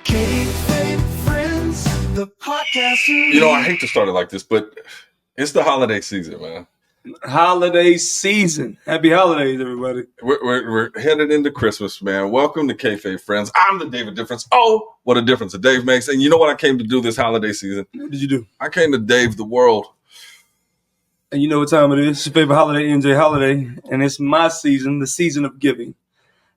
Kayfabe Friends, the podcast. You know, I hate to start it like this, but it's the holiday season, man. Holiday season. Happy holidays, everybody. We're headed into Christmas, man. Welcome to Kayfabe Friends. I'm the David Difference. Oh, what a difference a Dave makes. And you know what I came to do this holiday season? What did you do? I came to Dave the world. And you know what time it is. It's your favorite holiday, NJ Holiday. And it's my season, the season of giving.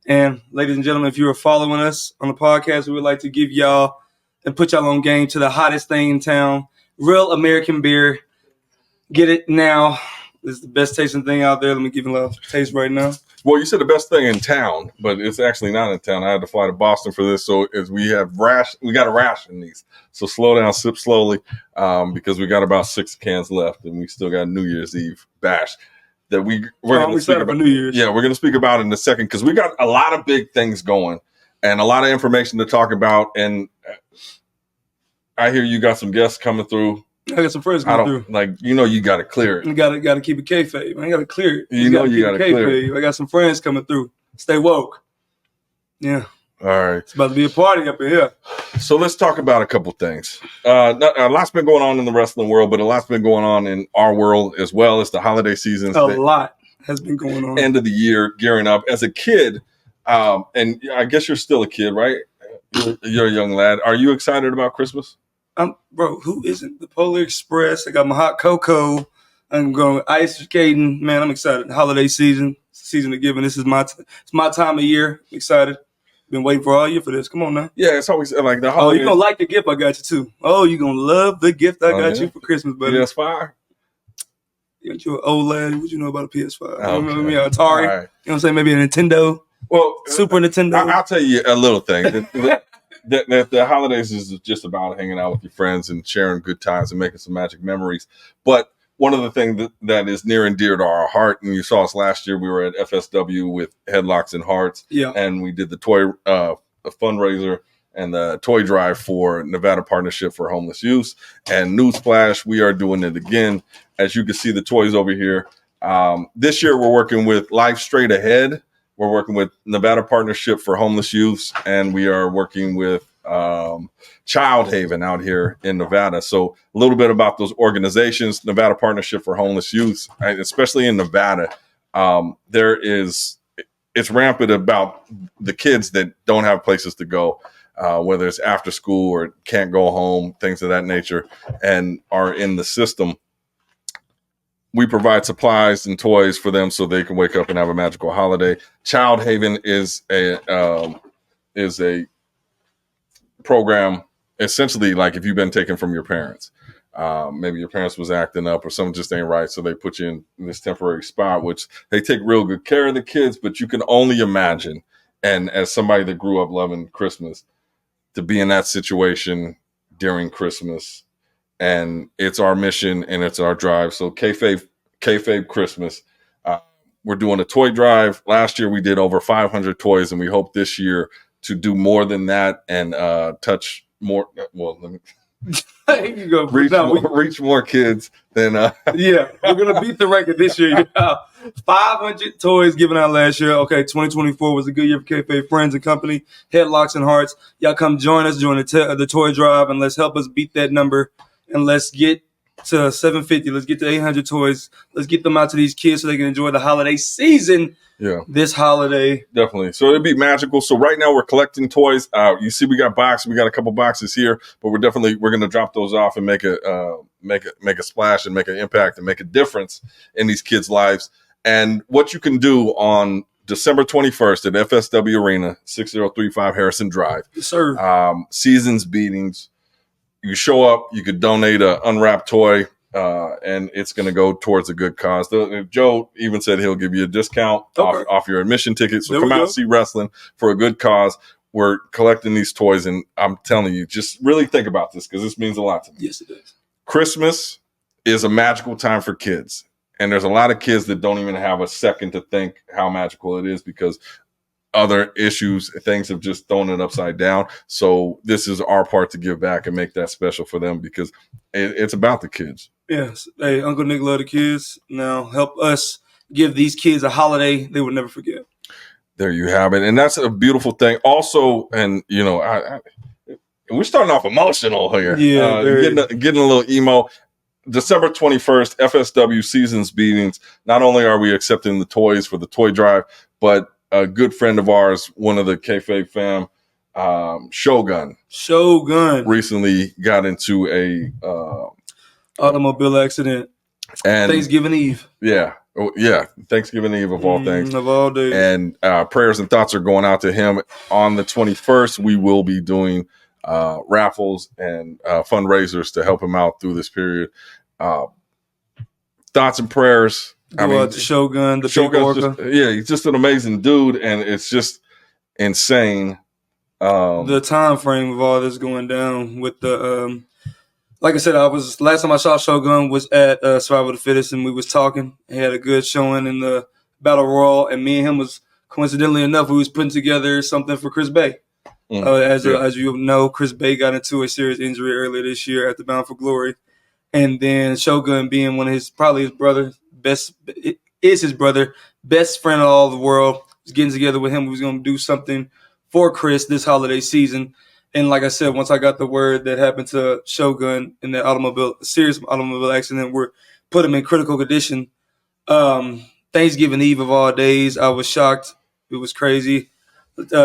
And ladies and gentlemen, if you are following us on the podcast, we would like to give y'all and put y'all on game to the hottest thing in town. Real American beer. Get it now. This is the best tasting thing out there. Let me give you a little taste right now. Well, you said the best thing in town, but it's actually not in town. I had to fly to Boston for this, so as we got to ration these. So slow down, sip slowly, because we got about 6 cans left, and we still got New Year's Eve bash that we're going to speak about. New Year's. Yeah, we're going to speak about in a second because we got a lot of big things going and a lot of information to talk about. And I hear you got some guests coming through. I got some friends coming through. You got to clear it. You got to keep it kayfabe. I got to clear it. You got to clear it. I got some friends coming through. Stay woke. Yeah. All right. It's about to be a party up in here. So let's talk about a couple things. A lot's been going on in the wrestling world, but a lot's been going on in our world as well. It's the holiday season. A lot has been going on. End of the year, gearing up. As a kid, and I guess you're still a kid, right? You're a young lad. Are you excited about Christmas? Bro, who isn't? The Polar Express. I got my hot cocoa. I'm going ice skating. Man, I'm excited. Holiday season of giving. This is it's my time of year. Excited. Been waiting for all year for this. Come on now. Yeah, it's always like the holidays. Oh, you're going to like the gift I got you, too. Oh, you're going to love the gift I got you for Christmas, buddy. PS5? You're an old lad. What you know about a PS5? Okay. You remember me, Atari? Right. You know what I'm saying? Maybe a Nintendo? Well, Super Nintendo? I'll tell you a little thing. The holidays is just about hanging out with your friends and sharing good times and making some magic memories. But one of the things that is near and dear to our heart, and you saw us last year, we were at FSW with Headlocks and Hearts, and we did the toy fundraiser and the toy drive for Nevada Partnership for Homeless Youth. And newsflash, we are doing it again. As you can see the toys over here. This year we're working with Life Straight Ahead. We're working with Nevada Partnership for Homeless Youth, and we are working with Child Haven out here in Nevada. So a little bit about those organizations. Nevada Partnership for Homeless Youth, especially in Nevada, it's rampant about the kids that don't have places to go, whether it's after school or can't go home, things of that nature, and are in the system. We provide supplies and toys for them so they can wake up and have a magical holiday. Child Haven is a program, essentially like if you've been taken from your parents. Maybe your parents was acting up or something just ain't right, so they put you in this temporary spot, which they take real good care of the kids, but you can only imagine, and as somebody that grew up loving Christmas, to be in that situation during Christmas. And it's our mission and it's our drive. So Kayfabe Christmas. We're doing a toy drive. Last year we did over 500 toys, and we hope this year to do more than that and touch more. Well, let me you go. reach more kids than. Yeah, we're gonna beat the record this year. 500 toys given out last year. Okay, 2024 was a good year for Kayfabe Friends and Company. Headlocks and Hearts. Y'all come join us during the toy drive, and let's help us beat that number. And let's get to 750. Let's get to 800 toys. Let's get them out to these kids so they can enjoy the holiday season. Yeah, this holiday. Definitely. So it'd be magical. So right now we're collecting toys. You see, we got boxes. We got a couple boxes here, but we're going to drop those off and make a splash and make an impact and make a difference in these kids' lives. And what you can do on December 21st at FSW Arena, 6035 Harrison Drive. Yes, sir. Seasons beatings. You show up, you could donate an unwrapped toy, and it's going to go towards a good cause. Joe even said he'll give you a discount off your admission ticket. So come out and see wrestling for a good cause. We're collecting these toys, and I'm telling you, just really think about this because this means a lot to me. Yes, it does. Christmas is a magical time for kids. And there's a lot of kids that don't even have a second to think how magical it is because other issues, things have just thrown it upside down. So this is our part to give back and make that special for them because it's about the kids. Yes. Hey, Uncle Nick love the kids. Now help us give these kids a holiday they will never forget. there you have it. And that's a beautiful thing. Also, and you know, we're starting off emotional here. Yeah, getting a little emo. December 21st, FSW Seasons Meetings. Not only are we accepting the toys for the toy drive, but a good friend of ours, one of the Kayfabe fam, Shogun, recently got into a automobile accident. And Thanksgiving Eve. Yeah. Thanksgiving Eve of all things. Of all days. And prayers and thoughts are going out to him. On the 21st, we will be doing raffles and fundraisers to help him out through this period. Thoughts and prayers. To Shogun, he's just an amazing dude, and it's just insane. The time frame of all this going down with the like I said, last time I saw Shogun was at Survival of the Fittest, and we was talking. He had a good showing in the Battle Royal, and me and him was, coincidentally enough, we was putting together something for Chris Bay. As you know, Chris Bay got into a serious injury earlier this year at the Bound for Glory, and then Shogun, being one of his best friend of all the world, was getting together with him. We was going to do something for Chris this holiday season. And like I said, once I got the word that happened to Shogun in that serious automobile accident, we put him in critical condition. Thanksgiving Eve of all days, I was shocked. It was crazy.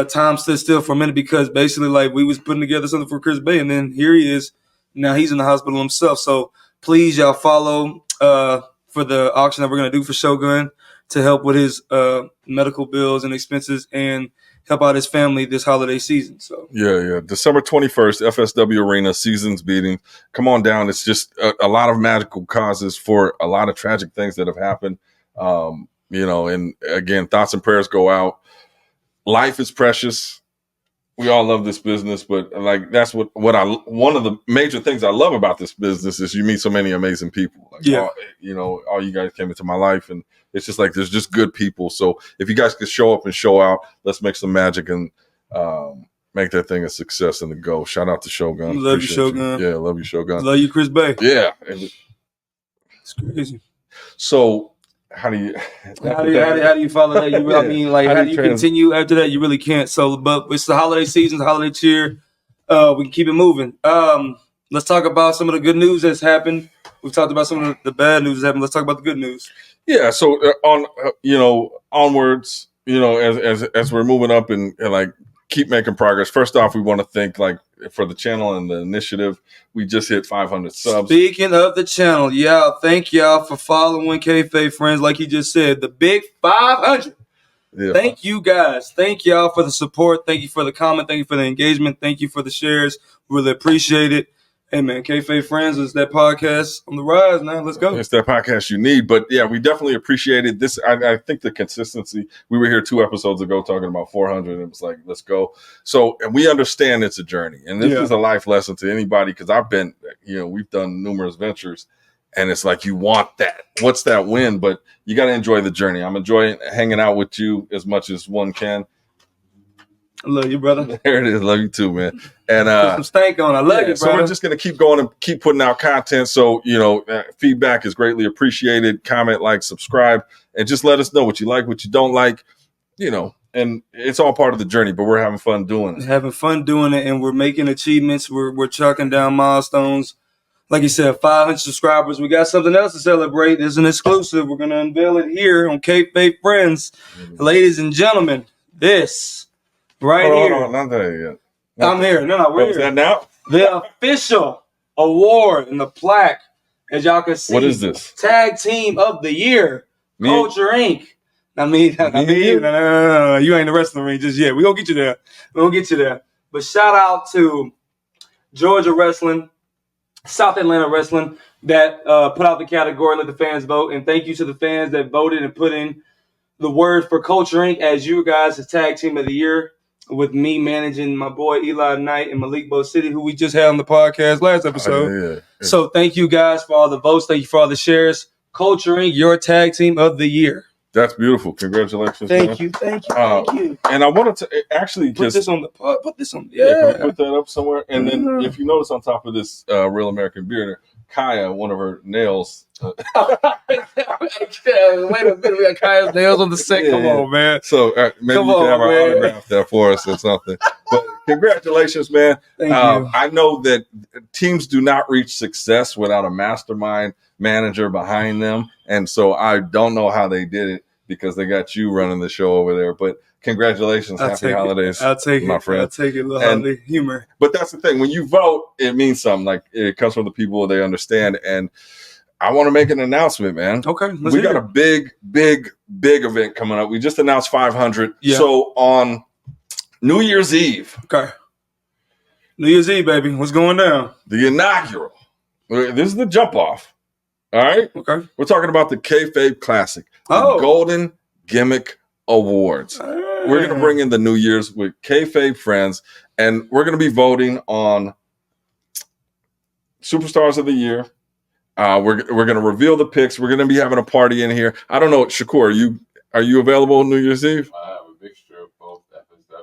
Time stood still for a minute because basically, like, we was putting together something for Chris Bay, and then here he is. Now he's in the hospital himself. So please, y'all follow for the auction that we're gonna do for Shogun to help with his medical bills and expenses and help out his family this holiday season. So yeah. December 21st, FSW Arena, Seasons Meeting. Come on down. It's just a lot of magical causes for a lot of tragic things that have happened. You know, and again, thoughts and prayers go out. Life is precious. We all love this business, but like that's one of the major things I love about this business is you meet so many amazing people. Like, all you guys came into my life, and it's just like there's just good people. So if you guys could show up and show out, let's make some magic and make that thing a success and a go. Shout out to Shogun. Love you, Shogun. Yeah, love you, Shogun. Love you, Chris Bay. Yeah, it's crazy. So how do you follow that? I mean, like, how do you continue after that? You really can't. So, but it's the holiday season, the holiday cheer. We can keep it moving. Let's talk about some of the good news that's happened. We've talked about some of the bad news that's happened. Let's talk about the good news. Yeah. So onwards, as we're moving up and like keep making progress. First off, we want to thank for the channel and the initiative. We just hit 500 subs. Speaking of the channel, thank y'all for following Kayfabe Friends. Like he just said, the big 500. Yeah. Thank you guys. Thank y'all for the support. Thank you for the comment. Thank you for the engagement. Thank you for the shares. Really appreciate it. Hey, man, Kayfabe Friends is that podcast on the rise now. Let's go. It's that podcast you need. But, yeah, we definitely appreciated this. I think the consistency. We were here 2 episodes ago talking about 400, and it was like, let's go. So, and we understand it's a journey. And this is a life lesson to anybody because I've been, we've done numerous ventures. And it's like you want that. What's that win? But you got to enjoy the journey. I'm enjoying hanging out with you as much as one can. I love you, brother. There it is. Love you too, man. And put some stank on. I love you, brother. So we're just gonna keep going and keep putting out content. So feedback is greatly appreciated. Comment, like, subscribe, and just let us know what you like, what you don't like. And it's all part of the journey. But we're having fun doing it. And we're making achievements. We're chucking down milestones. Like you said, 500 subscribers. We got something else to celebrate. There's an exclusive. We're gonna unveil it here on Kayfabe Friends, ladies and gentlemen. This. Hold on, not there yet. I'm here. No, we're here. Is that now? The official award and the plaque, as y'all can see. What is this? Tag Team of the Year, Culture Inc. No, you ain't the wrestling ring just yet. We're going to get you there. But shout out to Georgia Wrestling, South Atlanta Wrestling, that put out the category, let the fans vote. And thank you to the fans that voted and put in the word for Culture Inc. as you guys, the Tag Team of the Year. With me managing my boy Eli Knight and Malik Bo City, who we just had on the podcast last episode. Yeah. So thank you guys for all the votes. Thank you for all the shares. Culture Inc., your Tag Team of the Year. That's beautiful. Congratulations. Thank you. And I wanted to actually put this on. Can we put that up somewhere? And then if you notice on top of this Real American Beer, Kaya one of her nails. Wait a minute, we got Kaya's nails on the set. Come on, man. So maybe Come you can on, have her man. autograph there for us or something. But congratulations, man. Thank you. I know that teams do not reach success without a mastermind manager behind them. And so I don't know how they did it because they got you running the show over there. But congratulations. Happy holidays. I'll take my it. friend. I'll take it. Little holiday humor. But that's the thing. When you vote, it means something. Like it comes from the people they understand. And I want to make an announcement, man. Okay. We got a big event coming up. We just announced 500. Yeah. So on New Year's Eve. Okay. New Year's Eve, baby. What's going down? The inaugural. This is the jump off. All right. Okay. We're talking about the Kayfabe Classic. The Golden Gimmick Awards. We're going to bring in the New Year's with Kayfabe Friends, and we're going to be voting on Superstars of the Year. We're going to reveal the picks. We're going to be having a party in here. I don't know, Shakur, are you available on New Year's Eve? I have a mixture of both FSW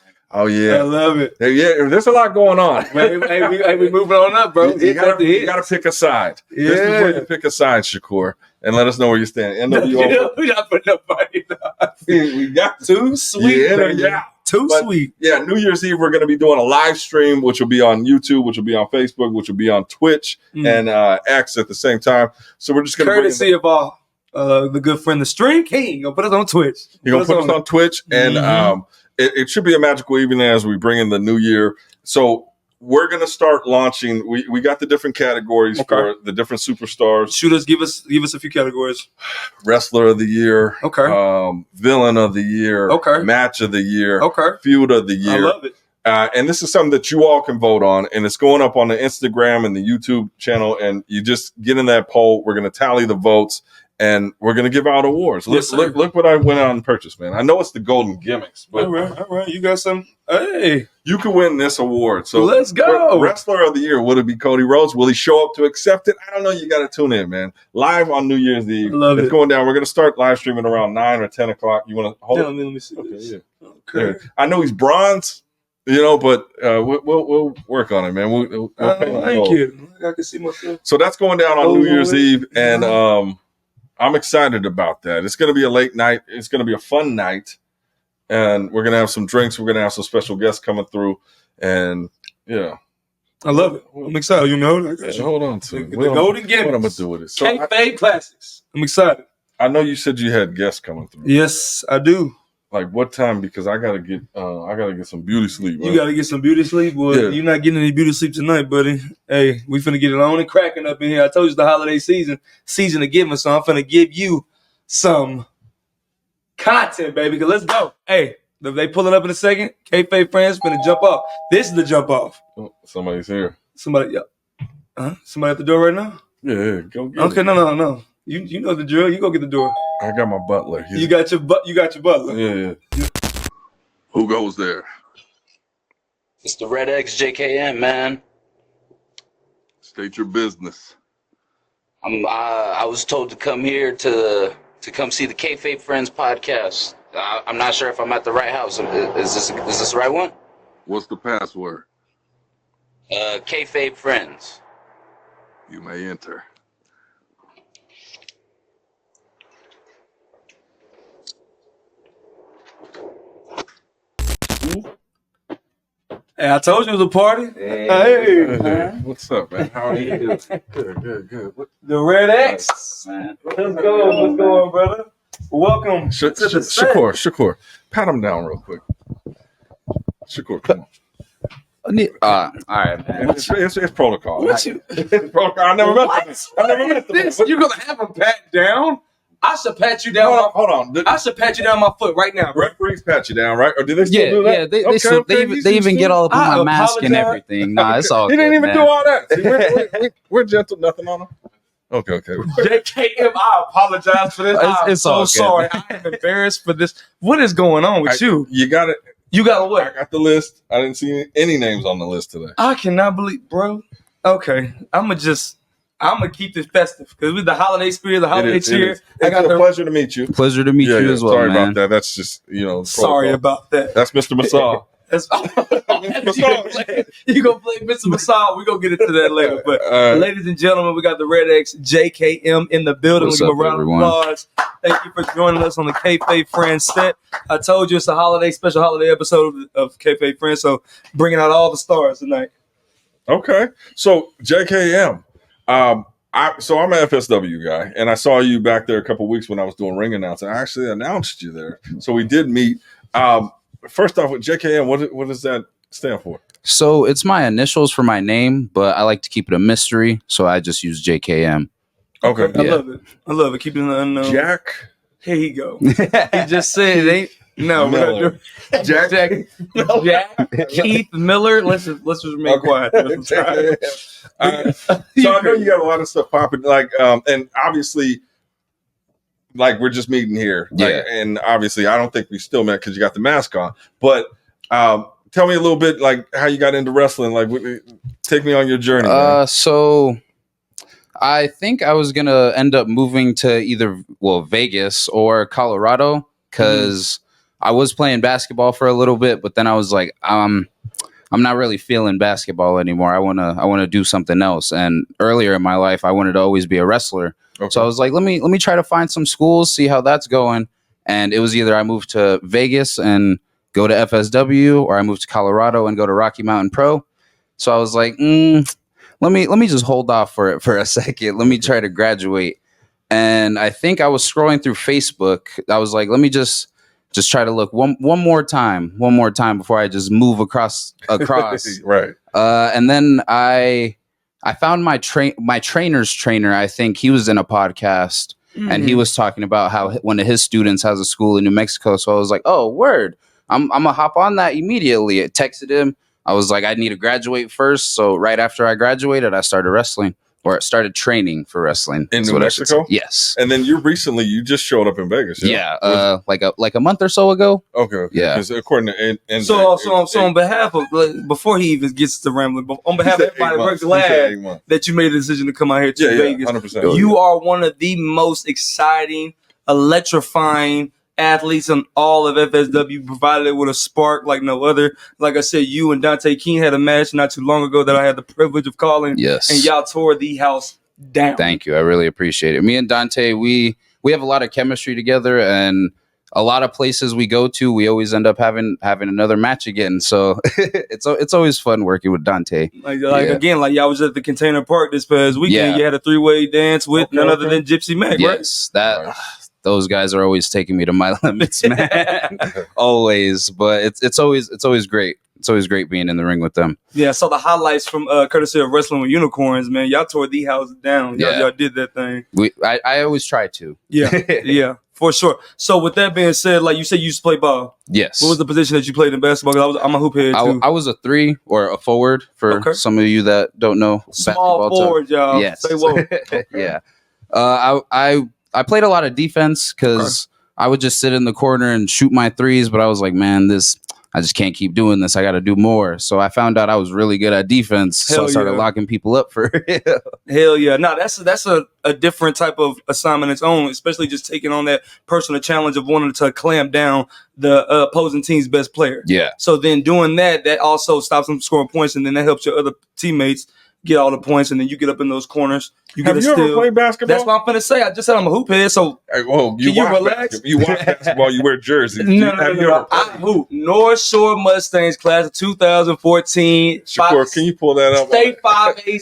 and Oh yeah, I love it. yeah. There's a lot going on. hey, we moving on up, bro. You gotta pick a side. Yeah. This is where you pick a side, Shakur, and let us know where you stand. NWO. We're not putting nobody down. We got Too sweet. baby. Too But, sweet. Yeah, New Year's Eve, we're going to be doing a live stream, which will be on YouTube, which will be on Facebook, which will be on Twitch and X at the same time. So we're just going to courtesy of our the good friend, the Stream King. Gonna put us on Twitch. You're going to put us on Twitch, and it should be a magical evening as we bring in the new year. So we're going to start launching. We got the different categories for the different superstars. Give us a few categories. Wrestler of the year. Okay. Villain of the year. Okay. Match of the year. Okay. Feud of the year. I love it. And this is something that you all can vote on, and it's going up on the Instagram and the YouTube channel. And you just get in that poll. We're going to tally the votes, and we're going to give out awards. Yes, look what I went out and purchased, man. I know it's the golden gimmicks, but all right. You got some. Hey, you can win this award. So let's go. Wrestler of the year, would it be Cody Rhodes? Will he show up to accept it? I don't know. You got to tune in, man. Live on New Year's Eve. Love it's it. going down. We're going to start live streaming around 9 or 10 o'clock. You want to hold Let me see. Okay, this. yeah. Okay. Yeah. I know he's bronze, but we'll work on it, man. We'll thank you. I can see myself. So that's going down on New Year's Eve, and I'm excited about that. It's going to be a late night. It's going to be a fun night, and we're going to have some drinks. We're going to have some special guests coming through, and yeah. I love it. I'm excited. You know, Hold on to the golden gimmicks. What I'm going to do with it. So Kayfabe Classics. I'm excited. I know you said you had guests coming through. Yes, I do. Like what time? Because I gotta get some beauty sleep. You gotta get some beauty sleep, boy. Yeah. You're not getting any beauty sleep tonight, buddy. Hey, we finna get it on and cracking up in here. I told you it's the holiday season of giving, so I'm finna give you some content, baby. Cause let's go. Hey, they pulling up in a second. Kayfabe Friends finna jump off. This is the jump off. Oh, somebody's here. Somebody at the door right now? Yeah, go get Okay, it. no. You know the drill. You go get the door. I got my butler. You got your butler. Yeah. Who goes there? It's the Red X JKM, man. State your business. I was told to come here to come see the Kayfabe Friends podcast. I'm not sure if I'm at the right house. Is this the right one? What's the password? Kayfabe Friends. You may enter. Hey, I told you it was a party. Hey, what's up, man? How are you? Good. The Red X. Man. Let's go. What's going on, brother? Welcome to the set. Shakur, pat him down real quick. Shakur, come on. All right, man. It's protocol. What you? It's protocol. I never met them. I never met them. This? You're gonna have him pat down? I should pat you down. Hold on. I should pat you down my foot right now, bro. Referees pat you down, right? Or do they still do that? They even get all up in my mask and apologize. everything. Nah, it's all He good, didn't even man. do all that. See, we're gentle, nothing on him. Okay. JKM, I apologize for this. It's I'm all so good. sorry. I am embarrassed for this. What is going on with you? You got it. You got I what? got the list. I didn't see any names on the list today. I cannot believe, bro. Okay, I'm gonna keep this festive because with the holiday spirit, the holiday cheer. It's a pleasure to meet you. Pleasure to meet you as well, Sorry man. about that. That's just Sorry protocol. about that. That's Mr. Masal. That's you gonna play Mr. Masal. We're gonna get into that later. But ladies and gentlemen, we got the Red X JKM in the building. What's Give up, a round everyone? of applause. Thank you for joining us on the Kayfabe Friends set. I told you it's a special holiday episode of Kayfabe Friends, so bringing out all the stars tonight. Okay. So JKM. I'm an FSW guy, and I saw you back there a couple of weeks when I was doing ring announcing. I actually announced you there. So we did meet. First off, with JKM, what does that stand for? So it's my initials for my name, but I like to keep it a mystery, so I just use JKM. Okay. I love it. I love it. Keeping it unknown. Jack. Here you go. He just said it ain't. No, Miller. Jack Keith Miller. Let's just remain quiet. So I know you got a lot of stuff popping, and obviously, we're just meeting here, and obviously, I don't think we still met because you got the mask on. But tell me a little bit, how you got into wrestling. Take me on your journey. So I think I was gonna end up moving to either Vegas or Colorado because I was playing basketball for a little bit, but then I was like, I'm not really feeling basketball anymore. I wanna do something else. And earlier in my life, I wanted to always be a wrestler. Okay. So I was like, let me try to find some schools, see how that's going. And it was either I moved to Vegas and go to FSW, or I moved to Colorado and go to Rocky Mountain Pro. So I was like, let me just hold off for it for a second. Let me try to graduate. And I think I was scrolling through Facebook. I was like, let me just try to look one more time before I just move across. Right. And then I found my trainer's trainer. I think he was in a podcast and he was talking about how one of his students has a school in New Mexico. So I was like, oh, word. I'm gonna hop on that immediately. I texted him. I was like, I need to graduate first. So right after I graduated, I started wrestling. Or started training for wrestling in New Mexico. Yes, and then you just showed up in Vegas. Like a month or so ago. Okay. Yeah, because according to so on behalf of before he even gets to rambling, but on behalf of everybody, we're glad that you made the decision to come out here to Vegas. 100%. You are one of the most exciting, electrifying athletes in all of FSW, provided it with a spark like no other. Like I said, you and Dante King had a match not too long ago that I had the privilege of calling. Yes. And y'all tore the house down. Thank you. I really appreciate it. Me and Dante, we have a lot of chemistry together, and a lot of places we go to, we always end up having another match again. So it's always fun working with Dante. Again, y'all was at the Container Park this past weekend. You had a 3-way dance with none other than Gypsy Mac, right? Yes, those guys are always taking me to my limits, man. Always, but it's always great. It's always great being in the ring with them. Yeah, so the highlights from courtesy of Wrestling with Unicorns, man. Y'all tore the house down. Y'all did that thing. I always try to. Yeah, for sure. So with that being said, like you said, you used to play ball. Yes. What was the position that you played in basketball? 'Cause I'm a hoop head too. I was a 3 or a forward for some of you that don't know. Small forward, y'all. Yes. Say whoa. Yeah. I played a lot of defense because I would just sit in the corner and shoot my threes, but I was like, man, I just can't keep doing this. I got to do more. So I found out I was really good at defense. So I started locking people up for it. Hell yeah. No, that's a different type of assignment its own, especially just taking on that personal challenge of wanting to clamp down the opposing team's best player. Yeah. So then doing that also stops them from scoring points, and then that helps your other teammates get all the points, and then you get up in those corners. Have you ever played basketball? That's what I'm finna say. I just said I'm a hoop head, so you relax? You watch basketball, you wear jerseys. No. I hoop. North Shore Mustangs class of 2014. Shakur, can you pull that up?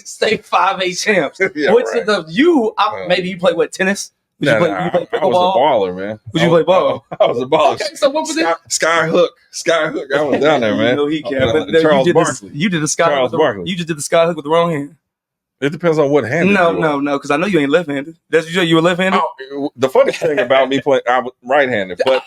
State 5A champs. Maybe you play tennis? You play I was a baller, man. Would you play ball? I was a baller. Okay, so what was it? Sky Hook. I was down there, man. No, he can't. Charles Barkley. You did the sky Charles Barkley. You just did the sky hook with the wrong hand. It depends on what hand. No, because I know you ain't left-handed. That's you were left-handed. The funny thing about me playing, I was right-handed, but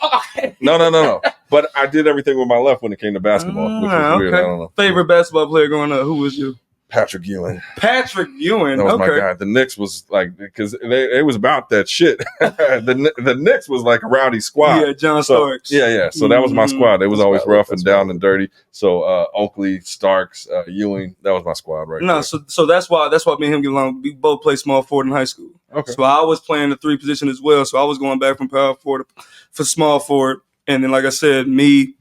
no. But I did everything with my left when it came to basketball, which was weird. I don't know. Favorite basketball player growing up? Who was you? Patrick Ewing. That was my guy. The Knicks was because it was about that shit. the Knicks was like a rowdy squad. Yeah, John Starks. Yeah. So that was my squad. It was always rough and down and dirty. So Oakley, Starks, Ewing, that was my squad right there. So that's why me and him get along. We both played small forward in high school. Okay. So I was playing the 3 position as well. So I was going back from power forward for small forward. And then, like I said, me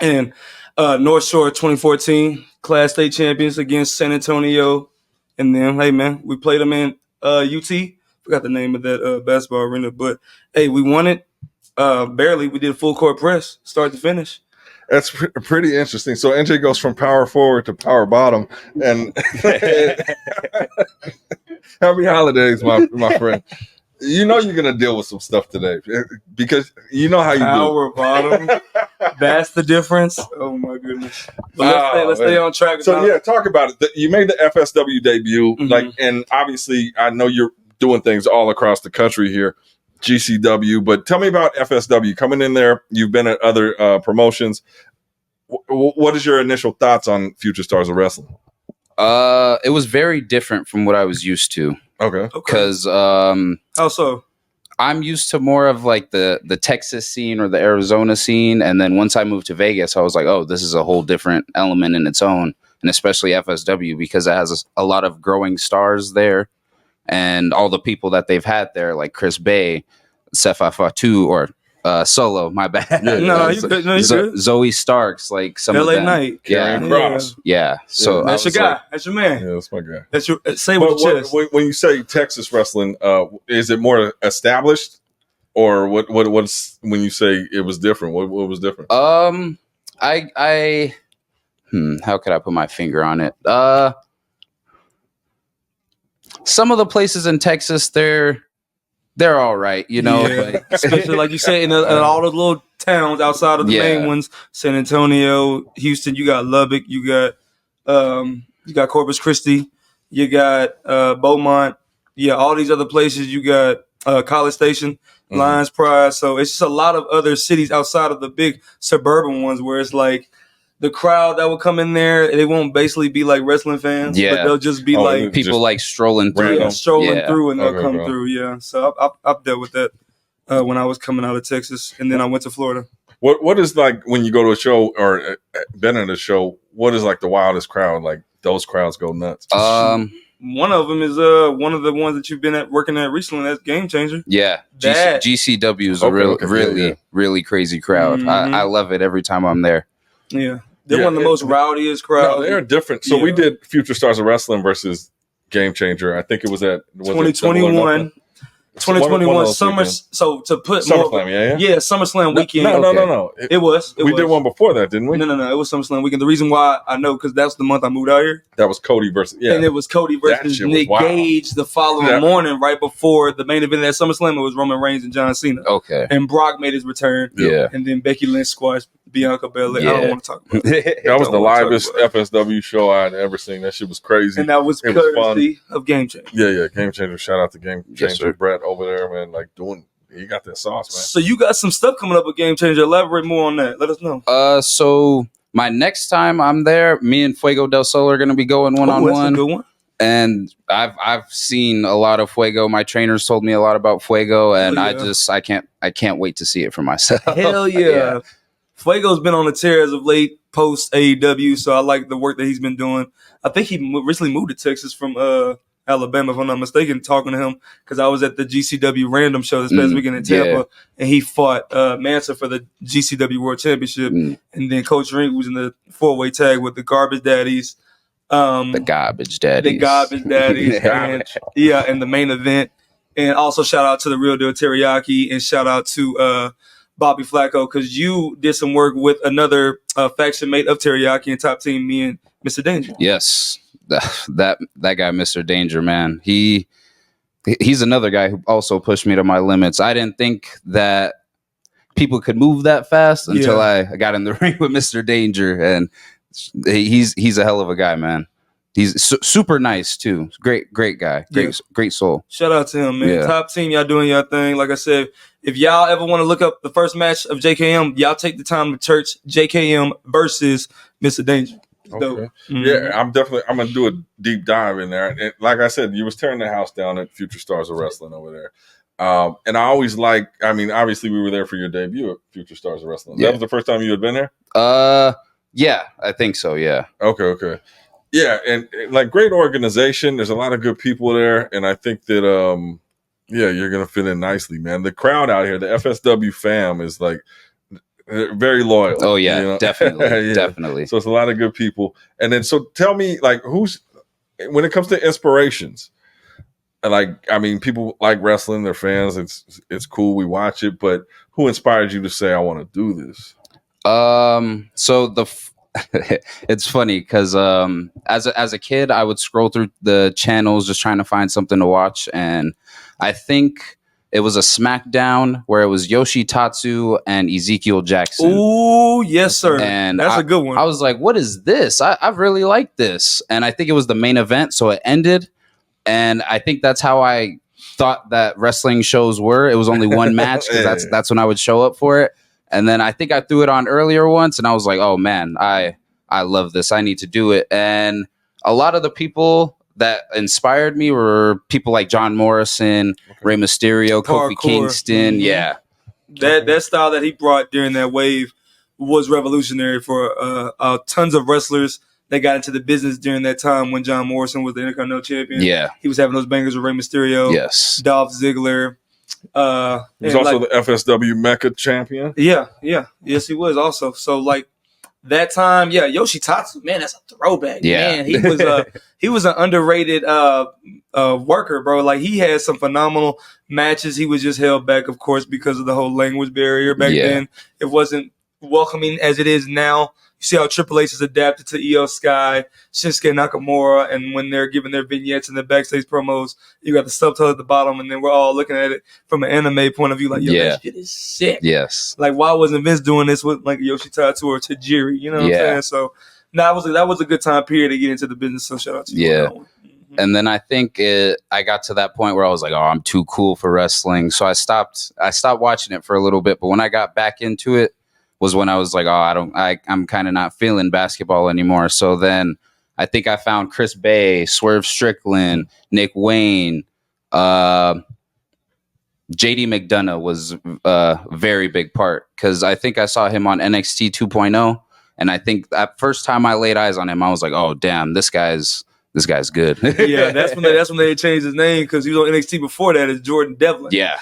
and North Shore 2014 Class State champions against San Antonio. And then, hey, man, we played them in UT. Forgot the name of that basketball arena. But, hey, we won it. Barely. We did a full court press, start to finish. That's pretty interesting. So NJ goes from power forward to power bottom, and happy holidays, my friend. You know you're gonna deal with some stuff today because you know how you Power do. bottom. That's the difference. Oh my goodness. But let's stay on track. So yeah, talk about it. You made the FSW debut, Mm-hmm. and obviously I know you're doing things all across the country here. GCW, but tell me about FSW coming in there. You've been at other promotions. What is your initial thoughts on Future Stars of Wrestling? It was very different from what I was used to. Okay. Because How so? I'm used to more of like the Texas scene or the Arizona scene, and then once I moved to Vegas, I was like, oh, this is a whole different element in its own, and especially FSW because it has a lot of growing stars there. And all the people that they've had there, like Chris Bay, Sefa Fatu, or Solo, my bad. Yeah, no, you good. No, you good. Zoe Starks, like some LA of them. Knight. Yeah. Karrion Kross. Yeah. So That's your guy. That's your man. Yeah, that's my guy. That's your say But with your chest. when you say Texas wrestling, is it more established, or what's when you say it was different? What was different? I how could I put my finger on it? Some of the places in Texas, they're all right, you know. Yeah. Like, Especially like you said, in all the little towns outside of the main ones, San Antonio, Houston. You got Lubbock. You got Corpus Christi. You got Beaumont. Yeah, all these other places. You got College Station, Lions Pride. So it's just a lot of other cities outside of the big suburban ones where it's like the crowd that will come in there, they won't basically be like wrestling fans, but they'll just be like people just like strolling through. through, and they'll come bro. through. Yeah, so I've dealt with that when I was coming out of Texas, and then I went to Florida. What is like when you go to a show or been at a show? What is like the wildest crowd? Like those crowds go nuts. One of them is one of the ones that you've been working at recently. That's Game Changer. Yeah, GCW is a really crazy crowd. Mhm. I love it every time I'm there. Yeah, they're one of the most rowdiest crowds. No, they're different. So we did Future Stars of Wrestling versus Game Changer. I think it was at 2021. 2021 summer. So to put SummerSlam, yeah, SummerSlam weekend. No. It was. We did one before that, didn't we? No. It was SummerSlam weekend. The reason why I know because that's the month I moved out here. That was Cody versus and it was Cody versus Nick Gage the following morning, right before the main event at SummerSlam. It was Roman Reigns and John Cena. Okay, and Brock made his return. Yeah, and then Becky Lynch squashed Bianca Belair. I don't want to talk about it. That was the livest FSW show I'd ever seen. That shit was crazy, and that was courtesy of Game Changer. Yeah, Game Changer. Shout out to Game Changer, Brett over there, man. Like he got that sauce, man. So you got some stuff coming up with Game Changer. Elaborate more on that. Let us know. So my next time I'm there, me and Fuego del Sol are going to be going one-on-one. That's a good one. And I've seen a lot of Fuego. My trainers told me a lot about Fuego, and I can't wait to see it for myself. Hell yeah. Fuego's been on the tear as of late, post AEW, so I like the work that he's been doing. I think he recently moved to Texas from Alabama, if I'm not mistaken, talking to him because I was at the GCW Random show this past weekend in Tampa, and he fought Mansa for the GCW World Championship, and then Coach Rink was in the 4-way tag with the Garbage Daddies. The Garbage Daddies. And the main event. And also shout out to the Real Deal Teriyaki and shout out to Bobby Flacco because you did some work with another faction mate of Teriyaki and Top Team, me and Mr. Danger. Yes. That guy, Mr. Danger, man. He's another guy who also pushed me to my limits. I didn't think that people could move that fast until I got in the ring with Mr. Danger, and he's a hell of a guy, man. He's super nice too. Great guy. Great soul. Shout out to him, man. Yeah. Top Team, y'all doing y'all thing. Like I said, if y'all ever want to look up the first match of JKM, y'all take the time to search JKM versus Mr. Danger. Okay. Yeah, I'm gonna do a deep dive in there. And like I said, you was tearing the house down at Future Stars of Wrestling over there. And I always obviously we were there for your debut at Future Stars of Wrestling. That was the first time you had been there? Yeah, I think so, yeah. Okay. Yeah, and like great organization. There's a lot of good people there, and I think that you're gonna fit in nicely, man. The crowd out here, the FSW fam is like They're very loyal. Oh yeah, definitely, Yeah. definitely. So it's a lot of good people. And then, so tell me, like, who's when it comes to inspirations? Like, I mean, people like wrestling, they're fans. It's cool, we watch it. But who inspired you to say, I want to do this? So it's funny because as a kid, I would scroll through the channels just trying to find something to watch, and I think it was a SmackDown where it was Yoshi Tatsu and Ezekiel Jackson. Ooh, yes, sir. And That's a good one. I was like, what is this? I really like this. And I think it was the main event, so it ended. And I think that's how I thought that wrestling shows were. It was only one match because that's when I would show up for it. And then I think I threw it on earlier once, and I was like, oh man, I love this. I need to do it. And a lot of the people that inspired me were people like John Morrison, Rey Mysterio, Kofi Kingston. Mm-hmm. Yeah. That style that he brought during that wave was revolutionary for tons of wrestlers that got into the business during that time when John Morrison was the Intercontinental Champion. Yeah. He was having those bangers with Rey Mysterio, Yes. Dolph Ziggler. He was also the FSW Mecca champion. Yeah. Yes, he was also. So, like, that time, yeah, Yoshi Tatsu, man, that's a throwback. Yeah. Man, he was an underrated worker, bro. Like, he had some phenomenal matches. He was just held back, of course, because of the whole language barrier back then. It wasn't welcoming as it is now. You see how Triple H has adapted to Io Sky, Shinsuke Nakamura, and when they're giving their vignettes and the backstage promos, you got the subtitle at the bottom, and then we're all looking at it from an anime point of view, like, yo, that shit is sick. Yes. Like, why wasn't Vince doing this with like Yoshitatsu or Tajiri? You know what I'm saying? So, that was a good time period to get into the business. So shout out to you. Yeah. On that one. Mm-hmm. And then I think I got to that point where I was like, oh, I'm too cool for wrestling. So I stopped watching it for a little bit. But when I got back into it was when I was like, oh, I'm kind of not feeling basketball anymore. So then I think I found Chris Bay, Swerve Strickland, Nick Wayne, JD McDonough was a very big part because I think I saw him on NXT 2.0. And I think that first time I laid eyes on him, I was like, oh, damn, this guy's good. Yeah, that's when they changed his name because he was on NXT before that as Jordan Devlin. Yeah.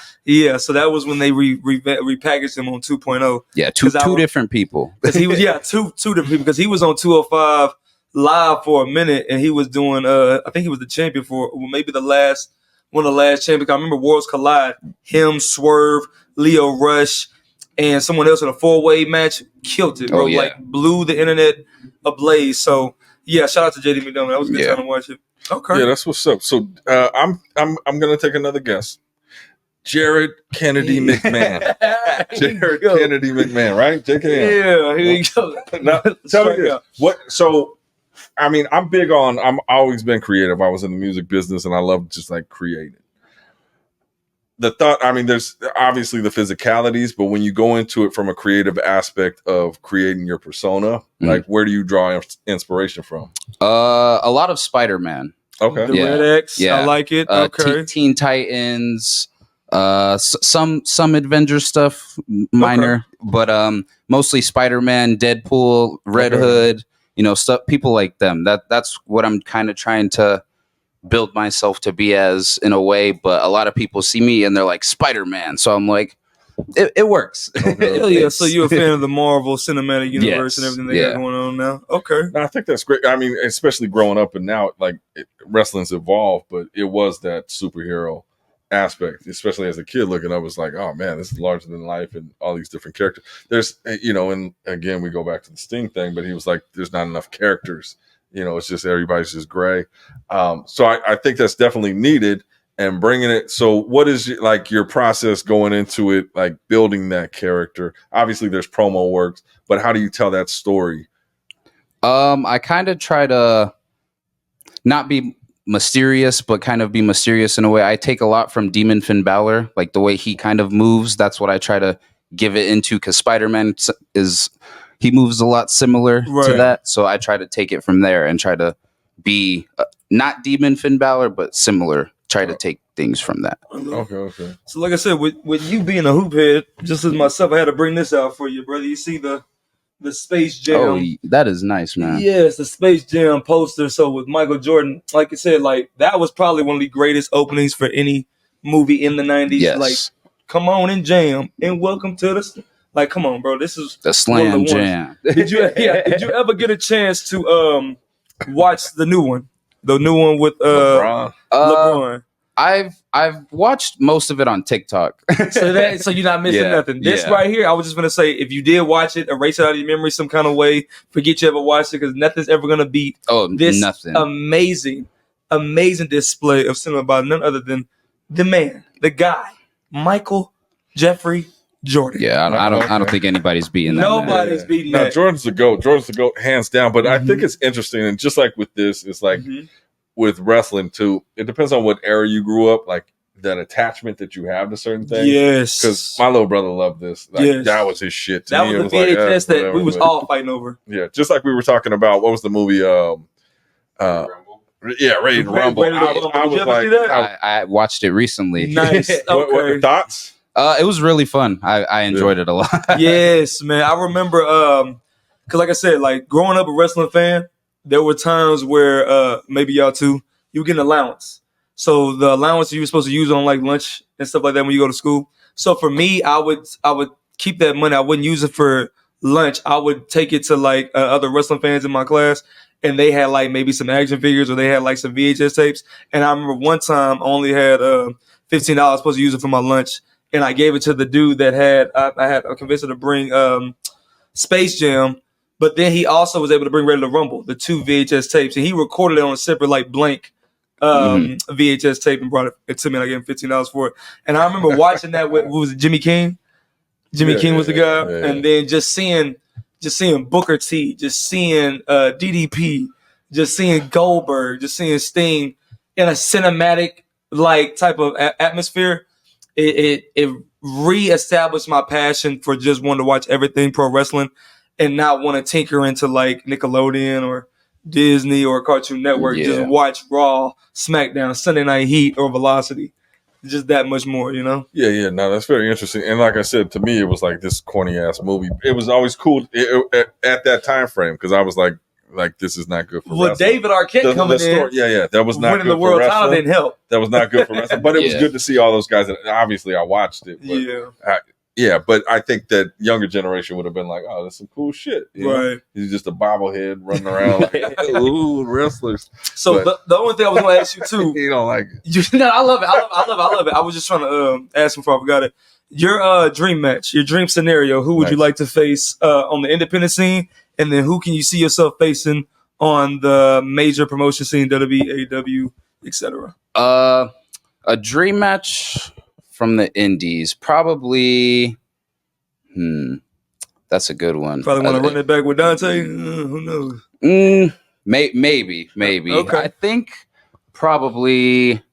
So that was when they repackaged him on 2.0. Yeah, two different people. Because he was two different people because he was on 205 live for a minute and he was doing I think he was the champion for maybe one of the last champions. I remember Worlds Collide. Him, Swerve, Leo Rush, and someone else in a 4-way match killed it, bro. Oh, yeah. Like blew the internet ablaze. So yeah, shout out to JD McDonough. That was a good time to watch it. Okay. Yeah, that's what's up. So I'm gonna take another guess. Jared Kennedy McMahon. Jared Kennedy McMahon, right? JKM. Yeah, here you go. Now, tell me this. So I mean, I've always been creative. I was in the music business and I love just like creating. The thought, I mean, there's obviously the physicalities, but when you go into it from a creative aspect of creating your persona, like where do you draw inspiration from? A lot of Spider-Man. Okay. The Red X. I like it. Okay. Teen Titans, some Avengers stuff, minor, but mostly Spider-Man, Deadpool, Red Hood, stuff, people like them. That's what I'm kind of trying to build myself to be as in a way, but a lot of people see me and they're like Spider-Man, so I'm like, it works. Hell yeah. So you're a fan of the Marvel Cinematic Universe and everything they got going on now? Okay. No, I think that's great. I mean, especially growing up and now, like wrestling's evolved, but it was that superhero aspect, especially as a kid looking up, it's like, oh man, this is larger than life and all these different characters. There's, and again, we go back to the Sting thing, but he was like, there's not enough characters. It's just everybody's just gray. So I think that's definitely needed and bringing it. So what is like your process going into it, like building that character? Obviously there's promo works, but how do you tell that story? I kind of try to not be mysterious, but kind of be mysterious in a way. I take a lot from Demon Finn Balor, like the way he kind of moves. That's what I try to give it into because Spider-Man he moves a lot similar to that. So I try to take it from there and try to be not Demon Finn Balor, but similar. Try to take things from that. Okay. So like I said, with you being a hoop head, just as myself, I had to bring this out for you, brother. You see the Space Jam. Oh, that is nice, man. Yes, the Space Jam poster. So with Michael Jordan, like I said, like that was probably one of the greatest openings for any movie in the 90s. Yes. Like, come on and jam and welcome to the Like, come on, bro. This is The one of Slam the ones. Jam. Did you ever get a chance to watch the new one? The new one with LeBron. LeBron. I've watched most of it on TikTok. So you're not missing Yeah, nothing. This yeah. right here, I was just gonna say, if you did watch it, erase it out of your memory some kind of way. Forget you ever watched it because nothing's ever gonna beat this Nothing. amazing display of cinema by none other than the man, the guy, Michael Jeffrey Jordan. Yeah, I don't think anybody's beating that. Nobody's beating No, that. Jordan's the GOAT. Jordan's the GOAT, hands down. But I think it's interesting, and just like with this, it's like with wrestling too. It depends on what era you grew up, like that attachment that you have to certain things. Yes, Because my little brother loved this. Like, that was his shit. To that me, was the it VHS that whatever, we was but- all fighting over. Yeah, just like we were talking about. What was the movie? Yeah, Ready to Rumble. Ready to Rumble. I Did you was ever like, see that? I watched it recently. Nice. what your thoughts? It was really fun. I enjoyed it a lot. Yes, man. I remember because like I said, like growing up a wrestling fan, there were times where maybe y'all too, you get an allowance. So the allowance you were supposed to use on like lunch and stuff like that when you go to school. So for me, I would keep that money. I wouldn't use it for lunch. I would take it to like other wrestling fans in my class, and they had like maybe some action figures or they had like some VHS tapes. And I remember one time I only had $15 supposed to use it for my lunch. And I gave it to the dude that I convinced him to bring Space Jam, but then he also was able to bring Ready to Rumble, the 2 VHS tapes, and he recorded it on a separate like blank VHS tape and brought it to me. And I gave him $15 for it. And I remember watching that with, what was it, Jimmy King? Jimmy King was the guy, and then just seeing Booker T, just seeing DDP, just seeing Goldberg, just seeing Sting in a cinematic like type of atmosphere. It reestablished my passion for just wanting to watch everything pro wrestling and not want to tinker into like Nickelodeon or Disney or Cartoon Network. Yeah. Just watch Raw, SmackDown, Sunday Night Heat, or Velocity. Just that much more, you know? Yeah. No, that's very interesting. And like I said, to me, it was like this corny ass movie. It was always cool at that time frame because I was like, this is not good for Well, wrestling. David Arquette coming in, that was not winning good the world for title wrestling. didn't help. That was not good for wrestling, but it was good to see all those guys. And obviously, I watched it. But but I think that younger generation would have been like, "Oh, that's some cool shit." You know? Right. He's just a bobblehead running around like, "Ooh, wrestlers." So the only thing I was going to ask you too. You don't like it. No, I love it. I love it. I was just trying to ask before I forgot it. Your dream match, your dream scenario. Who would you like to face on the independent scene, and then who can you see yourself facing on the major promotion scene, WWE, AEW, etc.? A dream match from the indies, probably. That's a good one. Probably want to run it back with Dante. Who knows? Maybe. Okay. I think probably.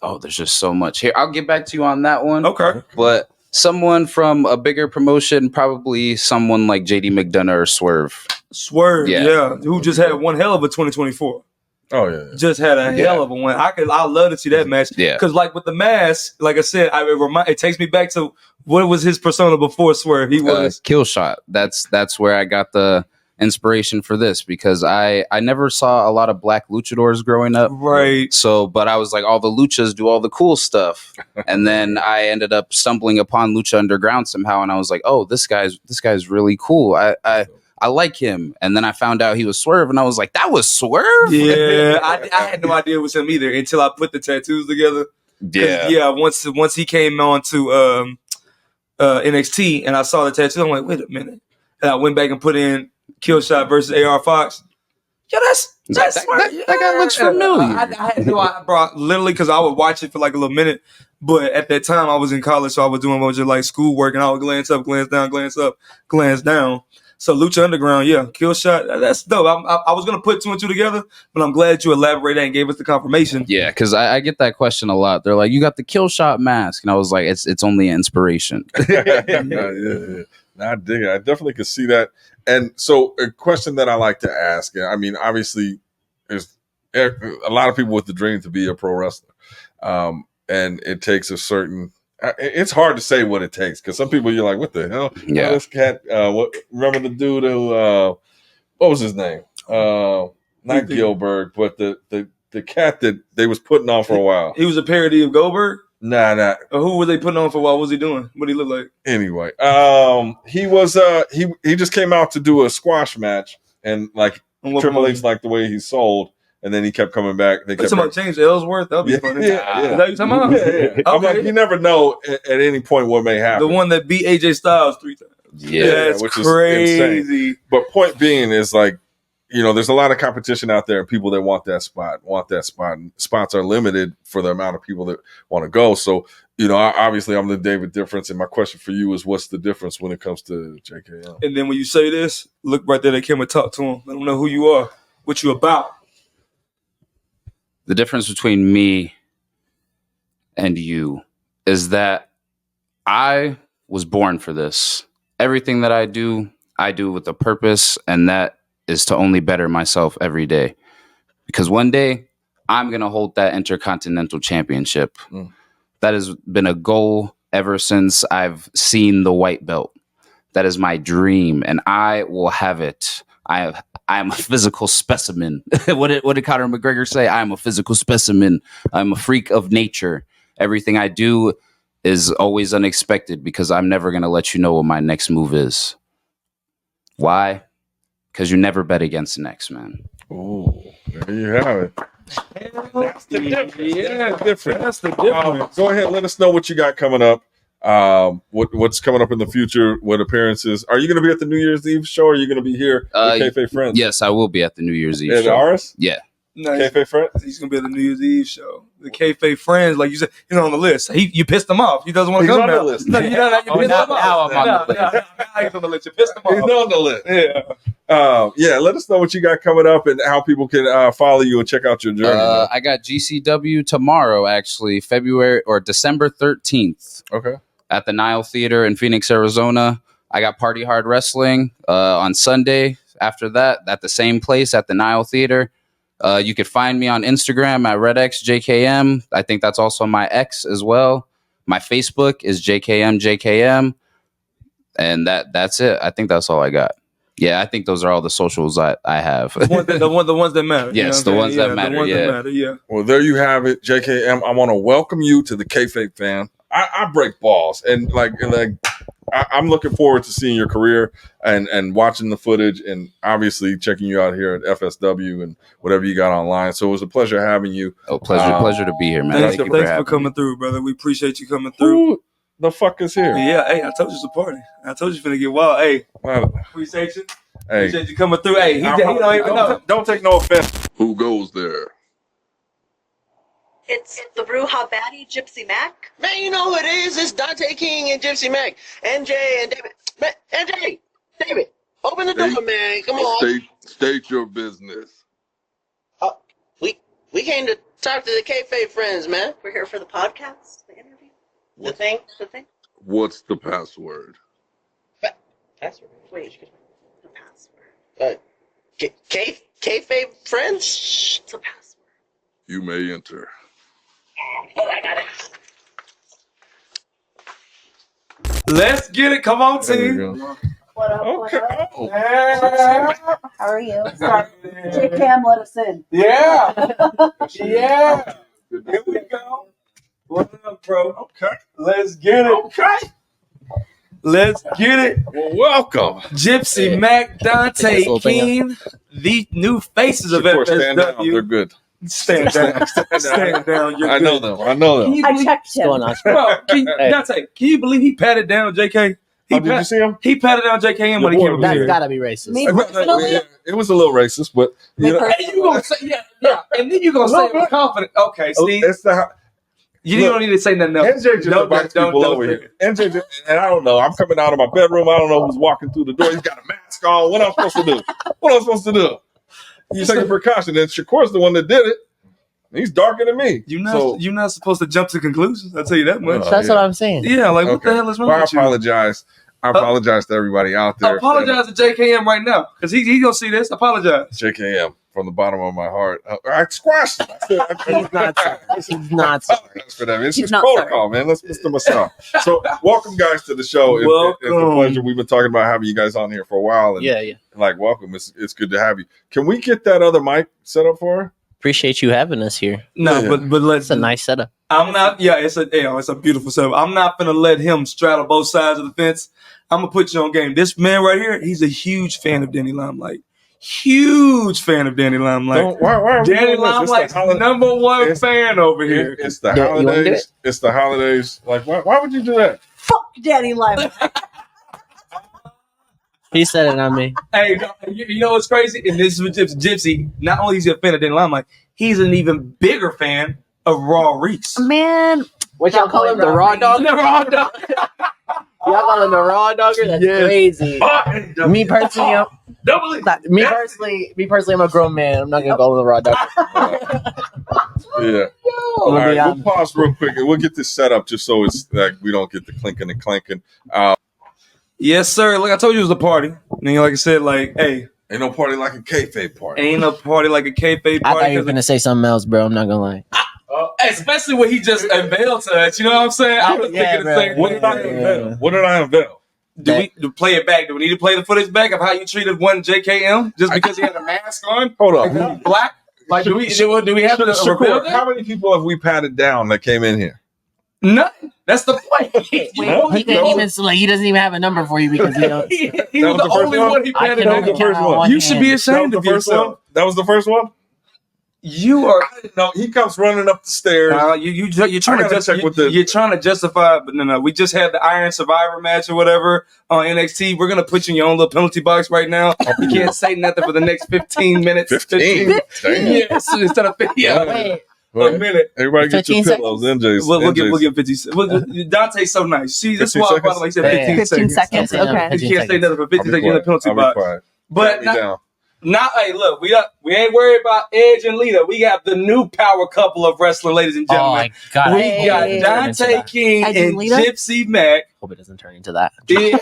Oh, there's just so much here. I'll get back to you on that one. Okay. But someone from a bigger promotion, probably someone like JD McDonough or Swerve. Swerve, Yeah. yeah. Who just had one hell of a 2024. Oh yeah. Just had a hell of a one. I love to see that match. Yeah. Because like with the mask, like I said, it takes me back to what was his persona before Swerve. He was Kill Shot. That's where I got the inspiration for this because I never saw a lot of black luchadors growing up. right. So, but I was like, all the luchas do all the cool stuff, and then I ended up stumbling upon Lucha Underground somehow, and I was like, oh, this guy's really cool. I like him, and then I found out he was Swerve, and I was like, that was Swerve. Yeah, I had no idea it was him either until I put the tattoos together. Yeah. Once he came on to NXT, and I saw the tattoo, I'm like, wait a minute, and I went back and put in Killshot versus AR Fox. Yeah, that's Swerve. That guy looks familiar. I had no idea, bro. Literally, because I would watch it for like a little minute, but at that time I was in college, so I was doing a bunch of like schoolwork, and I would glance up, glance down, glance up, glance down. So Lucha Underground, yeah, Killshot, that's dope. I was gonna put 2 and 2 together, but I'm glad you elaborated and gave us the confirmation. Yeah, because I get that question a lot. They're like, "You got the Killshot mask," and I was like, "It's only inspiration." yeah. I dig it. I definitely could see that. And so, a question that I like to ask. I mean, obviously, there's a lot of people with the dream to be a pro wrestler, and it takes a certain. It's hard to say what it takes because some people you're like, what the hell? Yeah. This cat. Remember the dude who? What was his name? Not Gilbert, but the cat that they was putting on for a while. He was a parody of Goldberg. Nah. Who were they putting on for? What was he doing? What did he look like? Anyway, he was he just came out to do a squash match, and like Triple H liked the way he sold, and then he kept coming back. They kept talking about James Ellsworth. That'd be funny. Yeah. Is that what you talking about? Yeah. Okay. I'm like, you never know at any point what may happen. The one that beat AJ Styles 3 times. That's which crazy. is insane. But point being is like, there's a lot of competition out there, and people that want that spot. And spots are limited for the amount of people that want to go. So, obviously I'm the David difference, and my question for you is, what's the difference when it comes to JKM? And then when you say this, look right there, they came and talk to him. Let them know who you are, what you about. The difference between me and you is that I was born for this. Everything that I do with a purpose, and that is to only better myself every day. Because one day, I'm going to hold that Intercontinental Championship. That has been a goal ever since I've seen the white belt. That is my dream, and I will have it. I am a physical specimen. What did Conor McGregor say? I am a physical specimen. I'm a freak of nature. Everything I do is always unexpected because I'm never going to let you know what my next move is. Why? Because you never bet against an X-Man. Oh, there you have it. That's the difference. Yeah, That's the difference. Go ahead, let us know what you got coming up. What's coming up in the future? What appearances? Are you going to be at the New Year's Eve show? Or are you going to be here with Kayfabe Friends? Yes, I will be at the New Year's Eve show. Ours? Yeah. No, Kayfabe Friends? he's going to be at the New Year's Eve show. The Kayfabe Friends, like you said, he's on the list. You pissed him off. He doesn't want to come on now. the list. No, you pissed him off. Now I'm on the list. Now he's on the list. You pissed him off. He's on the list. Yeah. Let us know what you got coming up and how people can follow you and check out your journey. I got GCW tomorrow, actually, December 13th. Okay. At the Nile Theater in Phoenix, Arizona. I got Party Hard Wrestling on Sunday. After that, at the same place at the Nile Theater. You could find me on Instagram at Red X JKM. I think that's also my X as well. My Facebook is JKM. And that's it. I think that's all I got. Yeah, I think those are all the socials I have. the ones that matter. Yes, the ones that matter. That matter, yeah. Well, there you have it, JKM. I want to welcome you to the Kayfabe fan. I break balls, and I'm looking forward to seeing your career and watching the footage, and obviously checking you out here at FSW and whatever you got online. So it was a pleasure having you. Oh, pleasure to be here, man. Thanks Thank you for coming through, brother. We appreciate you coming through. Who the fuck is here? Yeah, hey, I told you it's a party. I told you it's finna get wild. Hey, appreciate you. Hey, Appreciate you coming through. Hey, he don't even know. Don't take no offense. Who goes there? It's the Bruja Baddie, Gypsy Mac. Man, you know who it is. It's Dante King and Gypsy Mac. NJ and David. Man, NJ, David, open the door, man. Come on. State your business. We came to talk to the Kayfabe Friends, man. We're here for the podcast, the interview, the thing. What's the password? Password. Wait, the password. Kayfabe Friends? Shh, it's a password. You may enter. Oh, I got it. Let's get it. Come on, There you team. go. What up? Okay. What up? How are you? Sorry. JKM let us in. Yeah. Yeah. Here we go. What up, bro? Okay. Let's get it. Okay. Let's get it. Well, welcome. Gypsy Mac, Dante King, the new faces of Of course, stand down. They're FSW. good. Stand down. Stand down. You're I know good. them. I know them. I checked him. Bro, Dante, can you believe he patted down JK? Did you see him? He patted down JKM when he Your came boy over here. Gotta be racist. Me personally? Yeah, it was a little racist, but you know, And you gonna say, yeah, and then you gonna say it with confidence. Okay, Steve, it's the you don't need to say nothing else. NJ just invites people over here. NJ just, and I don't know. I'm coming out of my bedroom. I don't know who's walking through the door. He's got a mask on. What am I supposed to do? What am I supposed to do? You take a precaution. And Shakur's the one that did it. He's darker than me. You're not supposed to jump to conclusions. I'll tell you that much. That's what I'm saying. Yeah, like what Okay. the hell is wrong Well, I with you? apologize. I apologize to everybody out there. Apologize to JKM right now, because he gonna see this. Apologize. JKM from the bottom of my heart. I squashed him. He's not sorry. He's not sorry. Apologize for that. It's He's just not protocol, man. Let's put them aside. So, welcome guys to the show. It's a Welcome. pleasure. We've been talking about having you guys on here for a while. And Yeah. like, welcome. It's good to have you. Can we get that other mic set up for her? appreciate you having us here. No, Yeah. but let's. It's a nice setup. I'm not. Yeah, it's a beautiful setup. I'm not gonna let him straddle both sides of the fence. I'm gonna put you on game. This man right here, he's a huge fan of Danny Limelight. Huge fan of Danny Limelight. Why are we Danny doing this? It's Limelight's the holiday- number one it's- fan over here. It's the Yeah, you wanna do holidays. it? It's the holidays. Like, why would you do that? Fuck Danny Limelight. He said it, not me. Hey, you know what's crazy? And this is with Gypsy. Not only is he a fan of Danny Limelight, he's an even bigger fan of Raw Reese. Man, What y'all call him? The raw dog? The Raw Dog. Y'all call him the raw dogger? That's crazy. Me personally, I'm a grown man. I'm not gonna call him the raw dogger. Yeah. All right, we'll pause real quick and we'll get this set up just so it's like we don't get the clinking and clanking. Yes, sir. Like I told you, it was a party. And like I said, like, hey, Ain't no party like a kayfabe party. ain't no party like a kayfabe I thought party. you were gonna say something else, bro. I'm not gonna lie. Especially when he just unveiled to us. You know what I'm saying? I was Yeah, thinking the bro. same What thing. did I unveil? What did I unveil? Do we play it back? Do we need to play the footage back of how you treated one JKM just because he had a mask on? Hold And on. he's black? Like, do we have to reveal Shakur, that? how many people have we patted down that came in here? None. That's the point. No? He can't even like he doesn't even have a number for you because you know. He That was was the the first only one? one he I patted can That was only the down. first count on one. You should be hand. That was ashamed the of first yourself. one. That was the first one. You are. No, he comes running up the stairs. You're trying I to gotta check with the- you're trying to justify, but no. We just had the Iron Survivor match or whatever on NXT. We're gonna put you in your own little penalty box right now. You can't say nothing for the next 15 minutes. 15. Damn. Yes, instead of 50. Yeah, Wait, a minute. Everybody get your 15 pillows. NJ's. We'll give NJ's. 50. Dante's so nice. See, this is 15 why, by the way, he said seconds? 15 15 seconds. Can't say Okay. nothing. You can't say nothing for 50 I'll be seconds in the quiet. penalty I'll be box. quiet. But Pat me down. now, hey, look, we ain't worried about Edge and Lita. We got the new power couple of wrestling, ladies and Oh gentlemen. my god! We Hey. got Dante King Edge and and Lita? Gypsy Mac. Hope it doesn't turn into that. Yeah.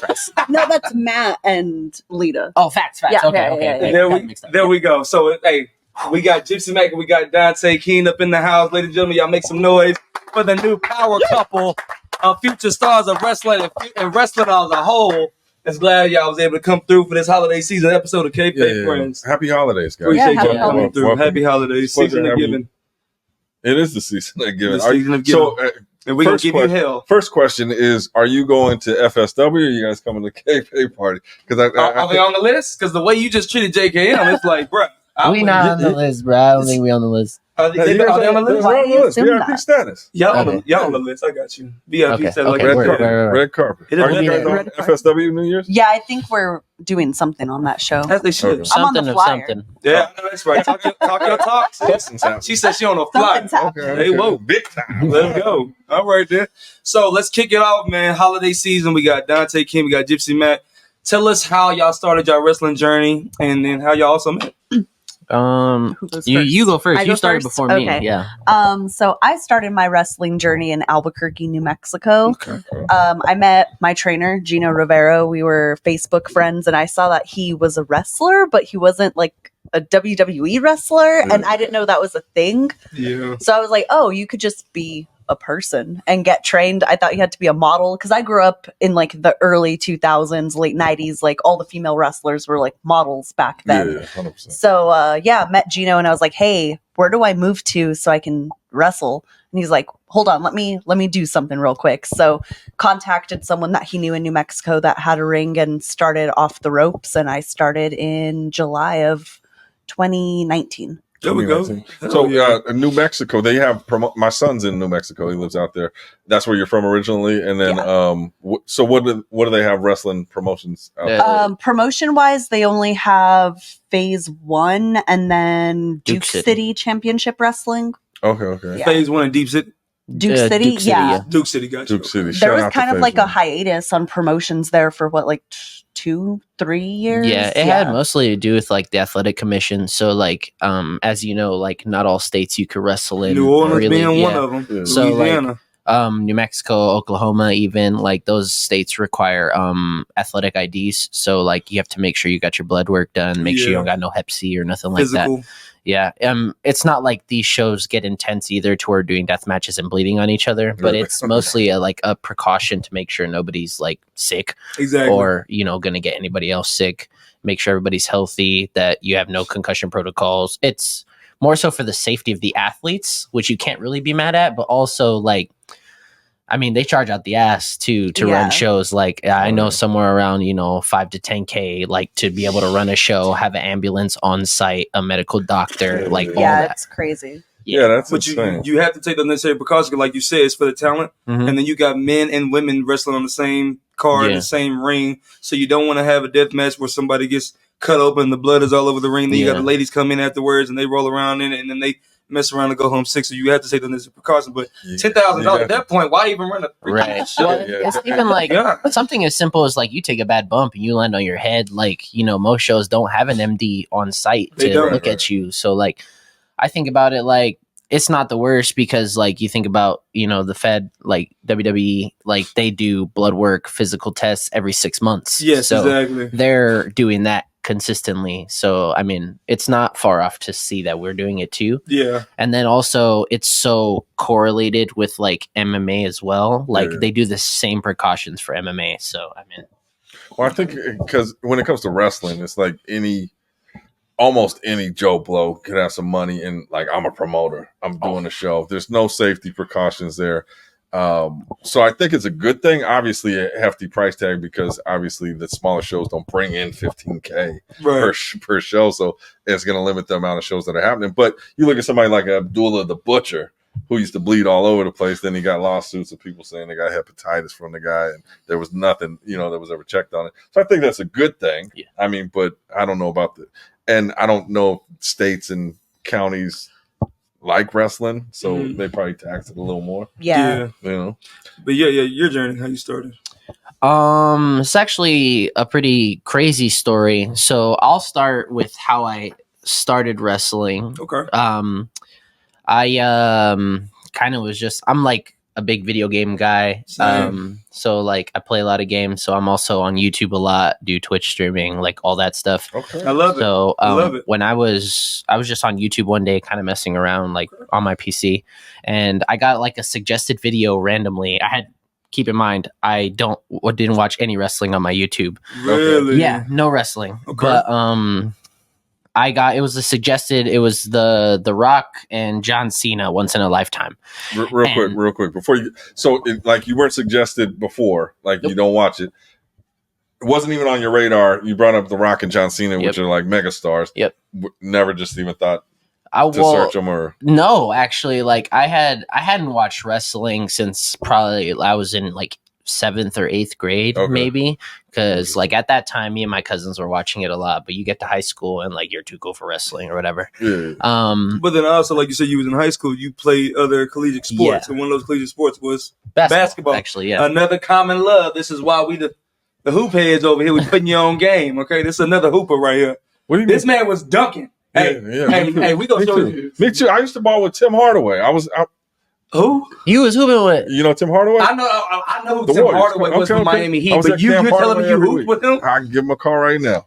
no, that's Matt and Lita. Oh, facts. Yeah, Okay, yeah, okay. yeah, okay. There Got we mixed up. there we go. So hey, we got Gypsy Mac and we got Dante King up in the house, ladies and gentlemen. Y'all make some noise for the new power couple of future stars of wrestling and wrestling as a whole. Just glad y'all was able to come through for this holiday season episode of Kayfabe Friends. Happy holidays, guys. Appreciate happy y'all coming holidays. through. Welcome. Happy holidays, Pleasure season of having giving. It is the season of giving. The season of giving. So, And we're gonna first give you question- hell. First question is: are you going to FSW or are you guys coming to Kayfabe party? Because Are they on the list? Because the way you just treated JKM, it's like, bruh. We not on the list, bro. I don't think we on the list. Are they on the list? Why do you assume VIP that? status. Y'all on Okay. the list. I got you. VIP Okay, status. Like okay, red word, carpet. word, word. Red carpet. It is Are you red guys on carpet. FSW New Year's? Yeah, I think we're doing something on that show. As they should. Okay. I'm on the Something of flyer. something. Yeah, I know that's right. Talk your talk. sis. She said she on a fly. Something's happening. Hey, whoa. Big time. Let's go. All right, then. So let's kick it off, man. Holiday season. We got Dante King. We got Gypsy Mac. Tell us how y'all started your wrestling journey and then how y'all also met. Who goes You go first. I You go started first? before me. Okay. Yeah. So I started my wrestling journey in Albuquerque, New Mexico. I met my trainer, Gino Rivero. We were Facebook friends, and I saw that he was a wrestler, but he wasn't like a WWE wrestler, and I didn't know that was a thing. Yeah. So I was like, oh, you could just be a person and get trained. I thought you had to be a model because I grew up in like the early 2000s, late 90s. Like all the female wrestlers were like models back then. Yeah, 100%. So met Gino and I was like, hey, where do I move to so I can wrestle? And he's like, hold on, let me do something real quick. So contacted someone that he knew in New Mexico that had a ring and started off the ropes. And I started in July of 2019. There we go. So, New Mexico, they have my son's in New Mexico. He lives out there. That's where you're from originally. And then, so what do they have wrestling promotions out there? Promotion wise, they only have Phase 1 and then Duke City Championship Wrestling. Okay. Yeah. Phase 1 in Deep City. Duke City, Duke City, yeah. Duke City, gotcha. Duke City. There Shout was out to kind of Phase like a 1. hiatus on promotions there for what, like 2-3 years? Yeah, it had mostly to do with like the athletic commission. So like, as you know, like not all states you could wrestle in. New Orleans really, being yeah. one of them. Yeah. So Louisiana. like, New Mexico, Oklahoma, even like those states require athletic IDs. So like you have to make sure you got your blood work done, make sure you don't got no Hep C or nothing like Physical. that. Yeah. It's not like these shows get intense either to where doing death matches and bleeding on each other, but it's mostly a precaution to make sure nobody's like sick Exactly. or, going to get anybody else sick, make sure everybody's healthy, that you have no concussion protocols. It's more so for the safety of the athletes, which you can't really be mad at, but also like, I mean, they charge out the ass to run shows. Like I know somewhere around, 5 to 10K, like to be able to run a show, have an ambulance on site, a medical doctor, like all that. It's crazy. Yeah, that's but insane. you have to take the necessary precautions, like you said, it's for the talent, Mhm. and then you got men and women wrestling on the same card, the same ring. So you don't want to have a death match where somebody gets cut open, the blood is all over the ring. Then you got the ladies come in afterwards and they roll around in it, and then they mess around and go home sick. So you have to take the necessary precautions. But $10,000 at that point, why even run a freaking show? Well, it's even like something as simple as like you take a bad bump and you land on your head. Like, most shows don't have an MD on site to look at you. So like, I think about it like, it's not the worst because like you think about, the Fed, like WWE, like they do blood work, physical tests every 6 months. Yes, so exactly. They're doing that consistently. So, I mean, it's not far off to see that we're doing it too. Yeah. And then also it's so correlated with like MMA as well. Like they do the same precautions for MMA. So, I mean. Well, I think because when it comes to wrestling, it's like almost any Joe Blow could have some money and like I'm a promoter. I'm doing a show. There's no safety precautions there. So I think it's a good thing. Obviously a hefty price tag because obviously the smaller shows don't bring in $15K per show. So it's going to limit the amount of shows that are happening. But you look at somebody like Abdullah the Butcher, who used to bleed all over the place. Then he got lawsuits of people saying they got hepatitis from the guy and there was nothing, that was ever checked on it. So I think that's a good thing. Yeah. I mean, but I don't know about and I don't know if states and counties like wrestling, so they probably tax it a little more. Yeah. But your journey, how you started? It's actually a pretty crazy story. So I'll start with how I started wrestling. Okay. I kind of was just, I'm like a big video game guy. So like I play a lot of games. So I'm also on YouTube a lot, do Twitch streaming, like all that stuff. Okay. I love it. So I love it. when I was just on YouTube one day, kind of messing around like on my PC, and I got like a suggested video randomly. Keep in mind, I didn't watch any wrestling on my YouTube. Really? Yeah, no wrestling. Okay. But it was the Rock and John Cena Once in a Lifetime. Real quick before you. So like you weren't suggested before, like you don't watch it. It wasn't even on your radar. You brought up the Rock and John Cena, which are like mega stars. Yep. Never just even thought to search them or. No, actually, like I hadn't watched wrestling since probably I was in like 7th or 8th grade, maybe, because like at that time me and my cousins were watching it a lot, but you get to high school and like you're too cool for wrestling or whatever. But then also, like you said, you was in high school, you played other collegiate sports, and one of those collegiate sports was basketball. Actually, yeah, another common love. This is why we the hoop heads over here, we putting your own game. Okay, this is another hooper right here. What do you this man was dunking. Hey, we gonna show you. Me too. I used to ball with Tim Hardaway. Who? You was hooping with? You know Tim Hardaway? I know who Tim Hardaway was from Miami Heat, but you're telling me you hooped with him? I can give him a call right now.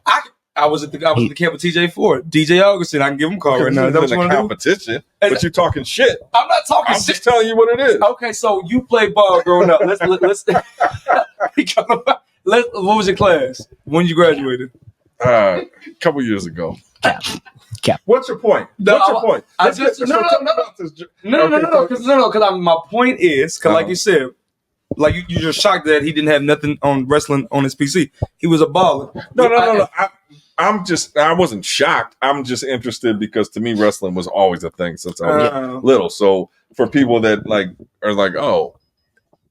I was at the camp with TJ Ford, DJ Augustin. I can give him a call right now. Is that what you want to do? Competition, but you're talking shit. I'm not talking shit. I'm just telling you what it is. Okay, so you played ball growing up. Let's what was your class? When you graduated? A couple years ago. Cap. What's your point? No, What's your point? No. Because my point is, like you said, like you're just shocked that he didn't have nothing on wrestling on his PC. He was a baller. No. I wasn't shocked. I'm just interested because to me wrestling was always a thing since I was little. So for people that like are like, oh,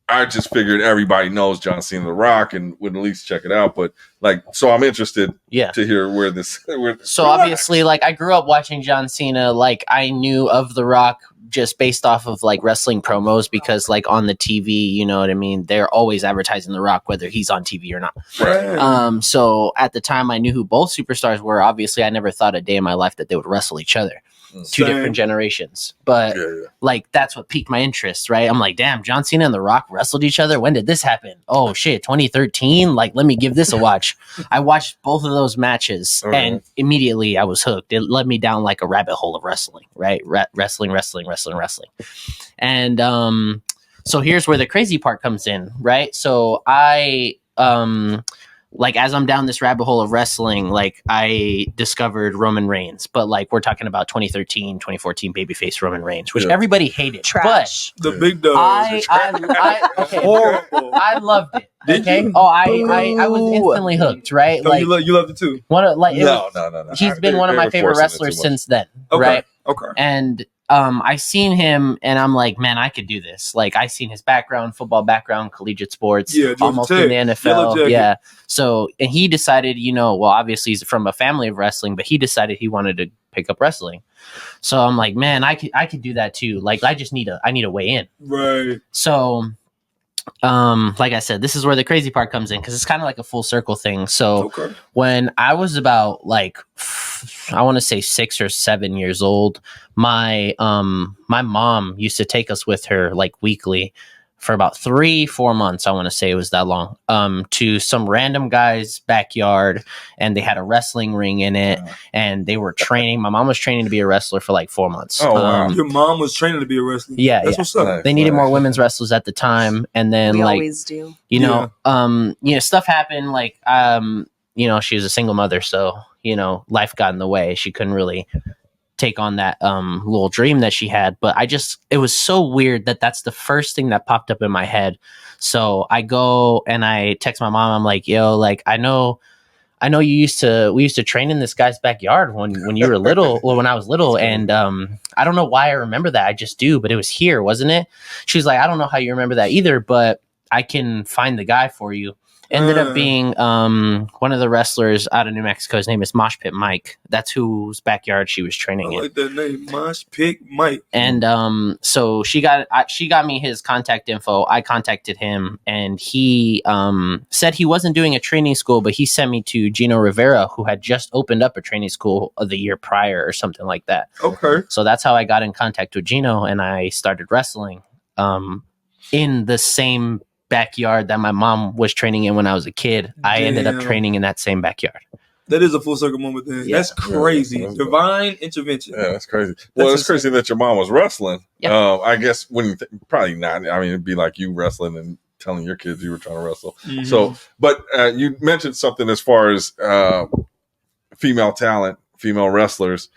I just figured everybody knows John Cena, The Rock, and would at least check it out. But like, so I'm interested to hear where this. So obviously, like I grew up watching John Cena. Like I knew of The Rock just based off of like wrestling promos because like on the TV, you know what I mean? They're always advertising The Rock, whether he's on TV or not. Right. So at the time I knew who both superstars were. Obviously I never thought a day in my life that they would wrestle each other. Two different generations. But like that's what piqued my interest, right? I'm like, damn, John Cena and The Rock wrestled each other. When did this happen? Oh shit, 2013. Like, let me give this a watch. I watched both of those matches and immediately I was hooked. It led me down like a rabbit hole of wrestling, right? Wrestling. And so here's where the crazy part comes in, right? So I like as I'm down this rabbit hole of wrestling, like I discovered Roman Reigns, but like we're talking about 2013, 2014 babyface Roman Reigns, which everybody hated. Trash. The big dog. Horrible. I loved it. Okay. Oh, I was instantly hooked. Right. So you loved it too. No. He's been one of my favorite wrestlers since then. Okay. Right. Okay. And I seen him, and I'm like, man, I could do this. Like, I seen his background, football background, collegiate sports, almost in the NFL. Yeah. So, and he decided, well, obviously he's from a family of wrestling, but he decided he wanted to pick up wrestling. So I'm like, man, I could do that too. Like, I need a way in. Right. So, like I said, this is where the crazy part comes in, because it's kind of like a full circle thing. So when I was about like, I want to say 6 or 7 years old, my mom used to take us with her like weekly for about 3-4 months. I want to say it was that long, to some random guy's backyard, and they had a wrestling ring in it, and they were training. My mom was training to be a wrestler for like 4 months. Oh, wow. Your mom was training to be a wrestler. Yeah. That's what's up. They needed more women's wrestlers at the time. And then We like, always do. stuff happened. Like, she was a single mother. So, life got in the way. She couldn't really take on that little dream that she had. But it was so weird that that's the first thing that popped up in my head. So I go and I text my mom. I'm like, yo, like, I know we used to train in this guy's backyard when you were little, or when I was little. And I don't know why I remember that. I just do, but it was here, wasn't it? She's like, I don't know how you remember that either, but I can find the guy for you. Ended up being one of the wrestlers out of New Mexico. His name is Mosh Pit Mike. That's whose backyard she was training in. I like that name, Mosh Pit Mike. And so she got me his contact info. I contacted him, and he said he wasn't doing a training school, but he sent me to Gino Rivera, who had just opened up a training school the year prior or something like that. Okay. So that's how I got in contact with Gino, and I started wrestling in the same backyard that my mom was training in when I was a kid. I ended up training in that same backyard. That is a full circle moment then. Yeah. That's crazy. Yeah, divine intervention. Yeah, that's crazy. Well, it's crazy that your mom was wrestling. Yeah. I guess probably not. I mean, it'd be like you wrestling and telling your kids you were trying to wrestle. Mm-hmm. So, but you mentioned something as far as female talent, female wrestlers,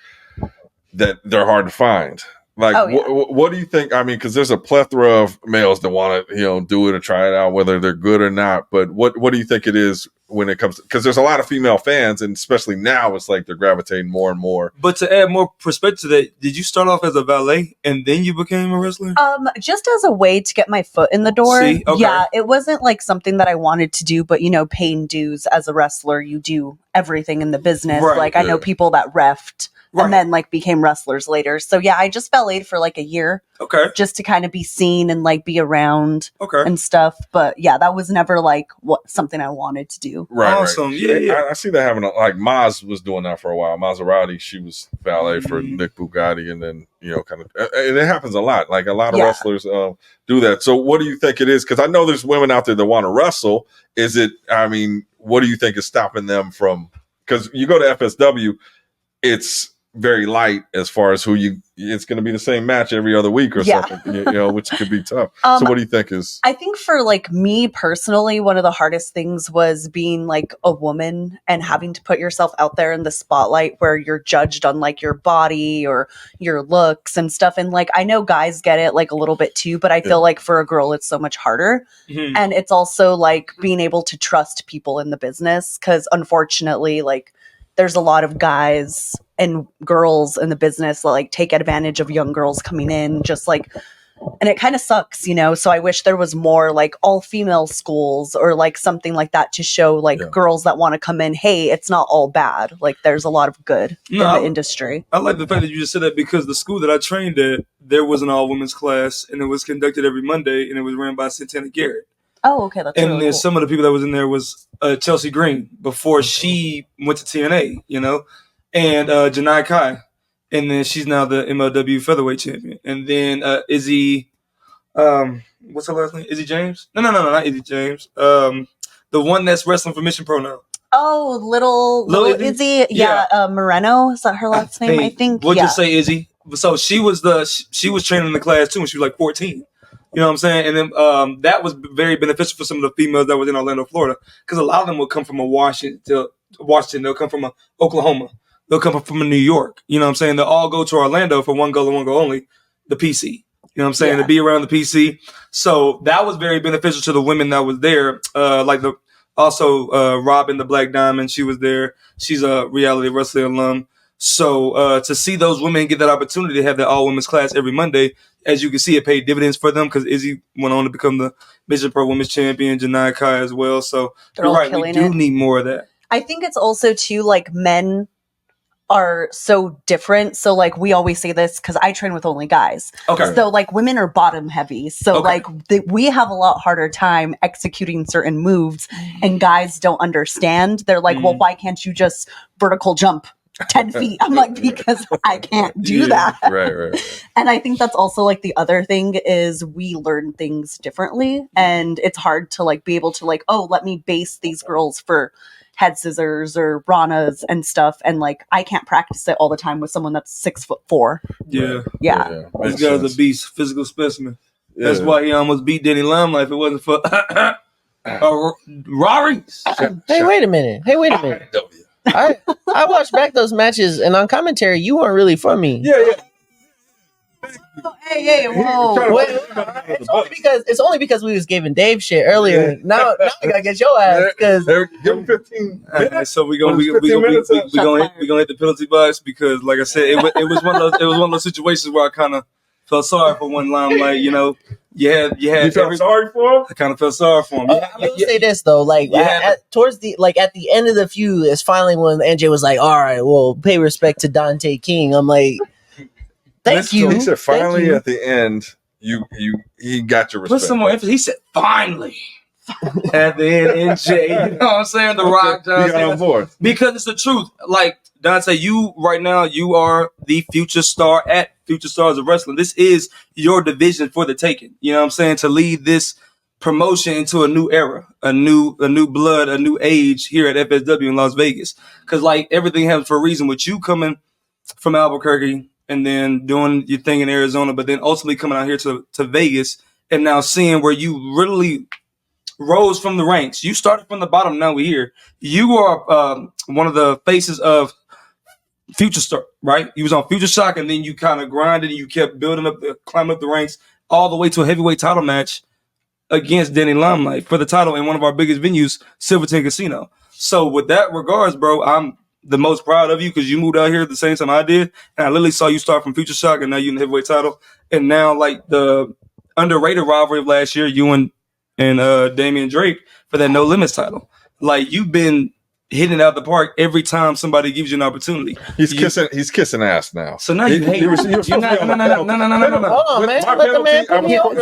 that they're hard to find. Like, what do you think? I mean, because there's a plethora of males that want to, do it or try it out, whether they're good or not. But what do you think it is when it comes to, because there's a lot of female fans, and especially now, it's like they're gravitating more and more. But to add more perspective to that, did you start off as a valet and then you became a wrestler? Just as a way to get my foot in the door. See? Okay. Yeah, it wasn't like something that I wanted to do, but paying dues as a wrestler, you do everything in the business. Right, like I know people that reffed. Right. And then like became wrestlers later. So yeah, I just valeted for like a year. Okay. Just to kind of be seen and like be around. Okay. And stuff. But yeah, that was never like something I wanted to do. Right. Awesome. Right. Yeah. I see that happening. Like Maz was doing that for a while. Maserati, she was valet for Nick Bugatti, and then kind of, and it happens a lot. Like a lot of wrestlers do that. So what do you think it is? Because I know there's women out there that want to wrestle. What do you think is stopping them from? Because you go to FSW, it's very light as far as it's going to be the same match every other week or something, which could be tough. So what do you think is? I think for like me personally, one of the hardest things was being like a woman and having to put yourself out there in the spotlight where you're judged on like your body or your looks and stuff. And like, I know guys get it like a little bit too, but I feel like for a girl, it's so much harder. Mm-hmm. And it's also like being able to trust people in the business. 'Cause unfortunately, like there's a lot of guys and girls in the business that like take advantage of young girls coming in, just like, and it kind of sucks, so I wish there was more like all female schools or like something like that to show like girls that want to come in, hey, it's not all bad. Like there's a lot of good in the industry. I like the fact that you just said that, because the school that I trained at, there was an all women's class, and it was conducted every Monday, and it was ran by Santana Garrett. Oh, okay. That's and really then cool. Some of the people that was in there was Chelsea Green before she went to TNA, and Janai Kai, and then she's now the MLW featherweight champion. And then Izzy, what's her last name? Izzy James? No, not Izzy James. The one that's wrestling for Mission Pro now. Oh, little Izzy. Yeah. Moreno. Is that her last name? I think. We'll just say Izzy. So she was training in the class too when she was like 14. You know what I'm saying? And then that was very beneficial for some of the females that was in Orlando, Florida, because a lot of them would come from a Washington. They'll come from a Oklahoma. They'll come from a New York. You know what I'm saying? They'll all go to Orlando for one goal and one goal only, the PC. You know what I'm saying? To be around the PC. So that was very beneficial to the women that was there. Robin the Black Diamond, she was there. She's a reality wrestling alum. So to see those women get that opportunity to have that all women's class every Monday, as you can see, it paid dividends for them because Izzy went on to become the Mission Pro Women's Champion, Janai Kai as well. So you're right, we do need more of that. I think it's also too like men are so different. So like we always say this because I train with only guys. Okay. So like women are bottom heavy. So like we have a lot harder time executing certain moves, and guys don't understand. They're like, well, why can't you just vertical jump 10 feet? I'm like, because I can't do that. Right. And I think that's also like the other thing is we learn things differently, and it's hard to like be able to like, oh, let me base these girls for head scissors or ranas and stuff, and like I can't practice it all the time with someone that's 6'4". Yeah. This guy's a beast, physical specimen. That's why he almost beat Denny Limelight if it wasn't for Rory. Hey, wait a minute. I watched back those matches, and on commentary, you weren't really for me. Yeah. Hey, whoa! Wait, it's only because we was giving Dave shit earlier. Now I gotta get your ass because give him 15 minutes. So we gonna hit the penalty box because, like I said, it was one of those situations where I kind of felt sorry for one Limelight. You know, you felt sorry for him. I kind of felt sorry for him. I will say this though, like at the end of the feud, is finally when NJ was like, "All right, well, pay respect to Dante King." I'm like, thank you. He said, "Finally, at the end, he got your respect." Put some more emphasis. He said, "Finally." At the end, NJ, you know what I'm saying? The Rock Johnson. Got on board. Because it's the truth. Like, Dante, you right now, you are the future star at Future Stars of Wrestling. This is your division for the taking. You know what I'm saying? To lead this promotion into a new era, a new blood, a new age here at FSW in Las Vegas. Because, like, everything happens for a reason. With you coming from Albuquerque and then doing your thing in Arizona, but then ultimately coming out here to Vegas and now seeing where you really rose from the ranks. You started from the bottom, now we're here. You are one of the faces of Future Star, right? You was on Future Shock, and then you kind of grinded and you kept building up, climbing up the ranks all the way to a heavyweight title match against Denny Limelight for the title in one of our biggest venues, Silverton Casino. So with that regards, bro, I'm the most proud of you because you moved out here at the same time I did, and I literally saw you start from Future Shock, and now you're in the heavyweight title, and now like the underrated rivalry of last year, you and Damian Drake for that No Limits title. Like, you've been hitting it out the park every time somebody gives you an opportunity. He's kissing ass now. So now you hate. No. Hold on, man. Let the man put me over.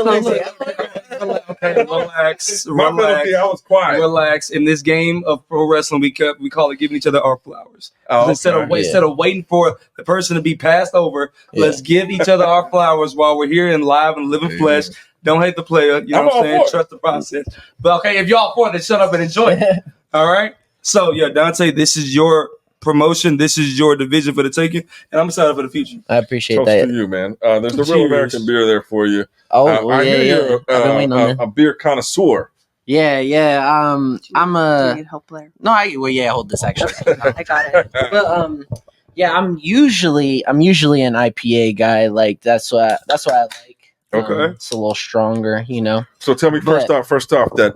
Okay, relax. My penalty, I was quiet. Relax. In this game of pro wrestling, we call it giving each other our flowers. Instead of waiting for the person to be passed over, let's give each other our flowers while we're here in live and living flesh. Don't hate the player. You know what I'm saying? Trust the process. But okay, if y'all for it, then shut up and enjoy it. All right? So, yeah, Dante, this is your promotion. This is your division for the taking. And I'm excited for the future. I appreciate that. Toast to you, man. There's the Real American beer there for you. I hear you're a beer connoisseur. Yeah. I'm Do you need help there? No, hold this actually. I got it. But I'm usually an IPA guy. Like that's what I like. Okay. It's a little stronger, you know. So tell me first off that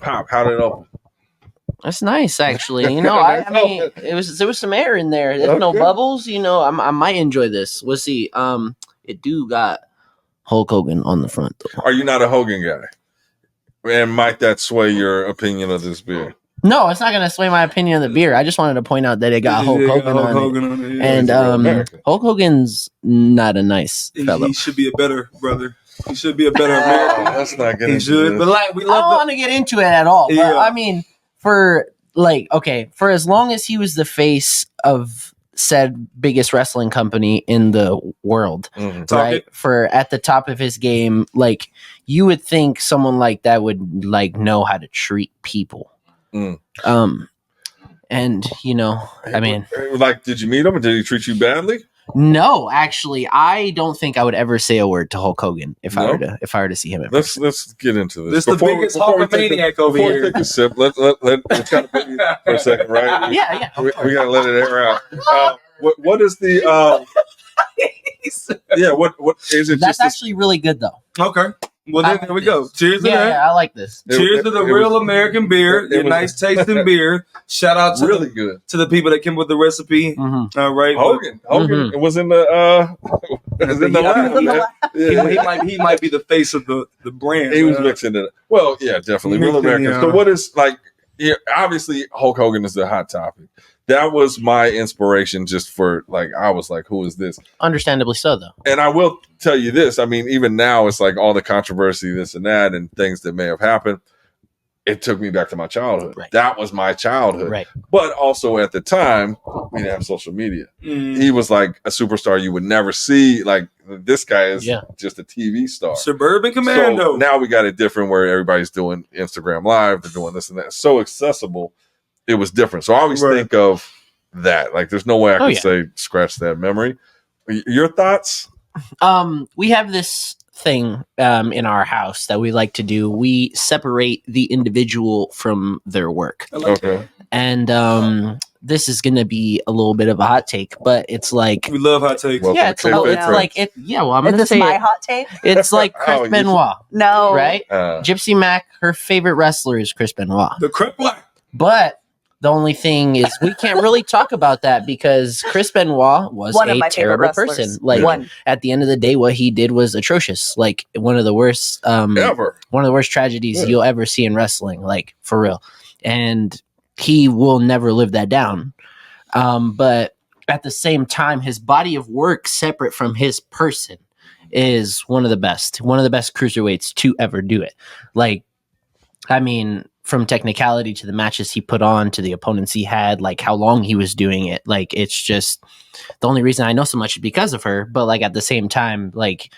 pop, how did it open? That's nice, actually. You know, I mean, there was some air in there. There's no bubbles. You know, I might enjoy this. We'll see. It do got Hulk Hogan on the front though. Are you not a Hogan guy? And might that sway your opinion of this beer? No, it's not going to sway my opinion of the beer. I just wanted to point out that it got Hulk Hogan on it. And Hulk Hogan's not a nice fellow. He should be a better brother. He should be a better American. That's not good. He should. But like, we love I don't want to get into it at all. But I mean, for as long as he was the face of said biggest wrestling company in the world, right? For at the top of his game, like you would think someone like that would like know how to treat people. And you know, I mean, like, did you meet him and did he treat you badly? No, actually, I don't think I would ever say a word to Hulk Hogan if I were to see him. Let's get into this. This is the biggest Hulkamaniac over before here. we take a sip, let it's kind of big for a second, right? Yeah. We gotta let it air out. What is the what is it? That's just actually really good though. Okay. Well, then there we go. Cheers to that. Yeah, I like this. Cheers to the real American beer. Your nice tasting beer. Shout out to really good to the people that came with the recipe. Mm-hmm. All right, Hogan it was in the lab. He might be the face of the brand. He was mixing it. Well, yeah, definitely real American. So what is like? Yeah, obviously Hulk Hogan is the hot topic. That was my inspiration just for like, I was like, who is this? Understandably so, though. And I will tell you this. I mean, even now it's like all the controversy, this and that, and things that may have happened. It took me back to my childhood. Right. That was my childhood. Right. But also at the time, we didn't have social media. He was like a superstar you would never see. Like, this guy is just a TV star. Suburban Commando. So now we got it different where everybody's doing Instagram Live. They're doing this and that. So accessible. It was different. So I always think of that. Like, there's no way I can say scratch that memory. Your thoughts? We have this thing in our house that we like to do. We separate the individual from their work. Okay. And this is going to be a little bit of a hot take, but it's like we love hot takes. Welcome yeah, it's like it. Yeah, well, I'm going to say my hot take. It's like Chris Benoit. No, right? Gypsy Mac, her favorite wrestler is Chris Benoit. The crippler. But the only thing is, we can't really talk about that because Chris Benoit was a terrible person. Like, at the end of the day, what he did was atrocious. Like, one of the worst ever. One of the worst tragedies you'll ever see in wrestling. Like, for real. And he will never live that down. But at the same time, his body of work, separate from his person, is one of the best cruiserweights to ever do it. Like, I mean, from technicality to the matches he put on to the opponents he had, like how long he was doing it. Like, it's just the only reason I know so much is because of her. But like, at the same time, like,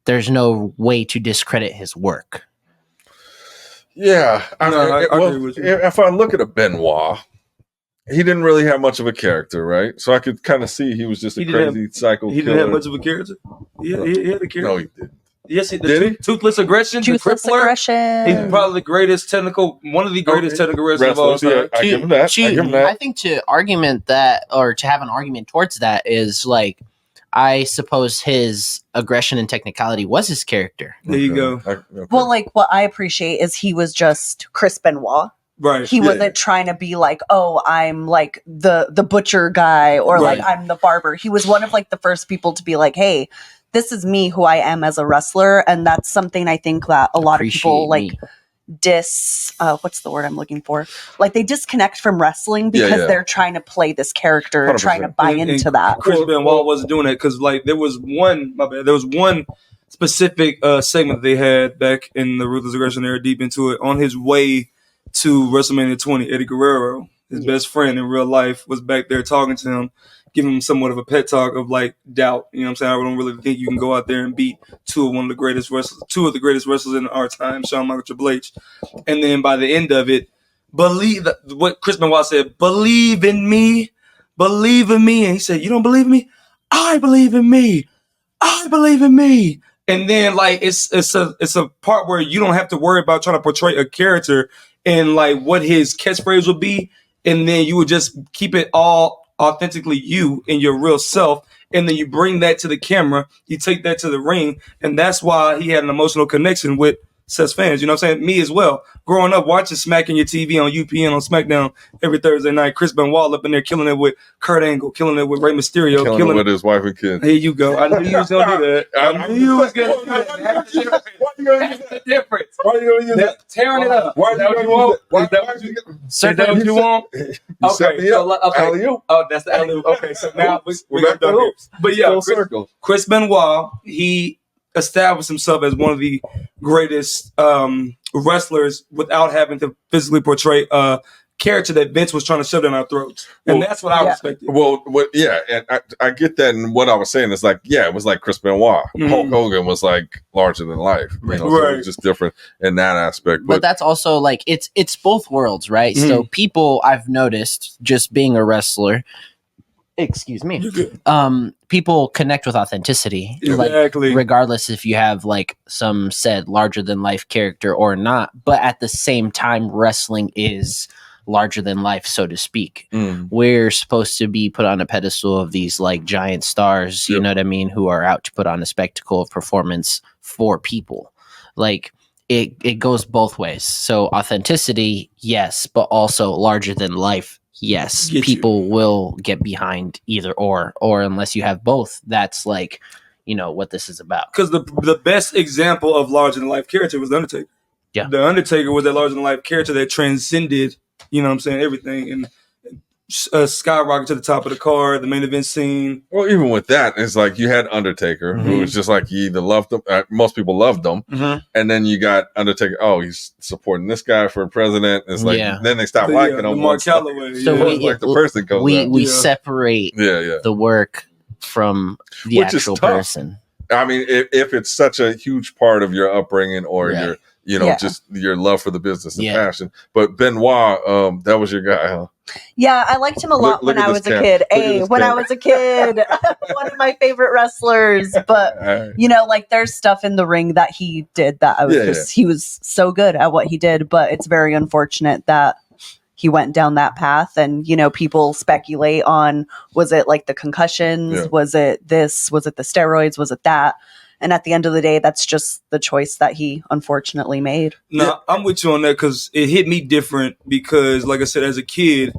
there's no way to discredit his work. Yeah. I agree with you. If I look at a Benoit, he didn't really have much of a character, right? So I could kind of see he was just a crazy psycho He killer. didn't have much of a character. Yeah, he had a character. No, he didn't. Yes, Did he? Toothless Aggression, Toothless the Crippler. Aggression. He's probably the greatest one of the greatest technical wrestlers of all time. I give him that. I think to have an argument towards that is like, I suppose his aggression and technicality was his character. There you go. Well, like, what I appreciate is he was just Chris Benoit. Right. He wasn't trying to be like, oh, I'm like the butcher guy or like I'm the barber. He was one of like the first people to be like, hey, this is me, who I am as a wrestler. And that's something I think that a lot of people like what's the word I'm looking for? Like, they disconnect from wrestling because they're trying to play this character, 100%. trying to buy into that. Chris Benoit wasn't doing that because like there was one specific segment they had back in the Ruthless Aggression era, deep into it, on his way to WrestleMania 20. Eddie Guerrero, his best friend in real life, was back there talking to him, giving him somewhat of a pet talk of like doubt. You know what I'm saying? I don't really think you can go out there and beat two of the greatest wrestlers in our time, Shawn Michaels, Triple H. And then by the end of it, what Chris Benoit said, believe in me. And he said, you don't believe in me? I believe in me. I believe in me. And then like it's a part where you don't have to worry about trying to portray a character and like what his catchphrase would be, and then you would just keep it all authentically you and your real self, and then you bring that to the camera, you take that to the ring, and that's why he had an emotional connection with Seth's fans. You know what I'm saying? Me as well. Growing up watching Smacking Your TV on UPN on SmackDown every Thursday night, Chris Benoit up in there killing it with Kurt Angle, killing it with Rey Mysterio, killing it with his wife and kids. Here you go. I knew you was gonna do that. I knew you was gonna do that. That's the difference. Why are you going to use that? Tearing it up. Why are you going to use it? Is that what you want? Oh, that's the alley-oop. Okay, so now we're back to hoops. But yeah, Chris Benoit, he established himself as one of the greatest wrestlers without having to physically portray a character that Vince was trying to shove down our throats. And that's what I respected. Well, and I get that. And what I was saying is like, it was like Chris Benoit. Hulk Hogan was like larger than life. You know, so it was just different in that aspect. But that's also like, it's both worlds, right? So people, I've noticed, just being a wrestler, excuse me. You're good. People connect with authenticity. Exactly. Like, regardless if you have like some said larger than life character or not, but at the same time, wrestling is larger than life, so to speak. We're supposed to be put on a pedestal of these like giant stars, you know what I mean, who are out to put on a spectacle of performance for people. Like it goes both ways. So authenticity, yes, but also larger than life. Yes, people will get behind either or unless you have both. That's like, you know, what this is about. Because the best example of larger than life character was The Undertaker. Yeah. The Undertaker was that larger than life character that transcended, you know what I'm saying, everything. And skyrocket to the top of the card, the main event scene. Well, even with that, it's like you had Undertaker, who was just like you either loved him, most people loved him, and then you got Undertaker. Oh, he's supporting this guy for president. It's like then they stop liking him. Mark Calloway. So like the person comes we separate the work from the Which actual is tough. person. I mean, if it's such a huge part of your upbringing or your, you know, just your love for the business and passion. But Benoit, that was your guy, huh? Yeah, I liked him a lot when I was a kid. When I was a kid, one of my favorite wrestlers. But you know, like there's stuff in the ring that he did that I was he was so good at what he did. But it's very unfortunate that he went down that path. And you know, people speculate on, was it like the concussions? Was it this? Was it the steroids? Was it that? And at the end of the day, that's just the choice that he unfortunately made. No, I'm with you on that because it hit me different because, like I said, as a kid,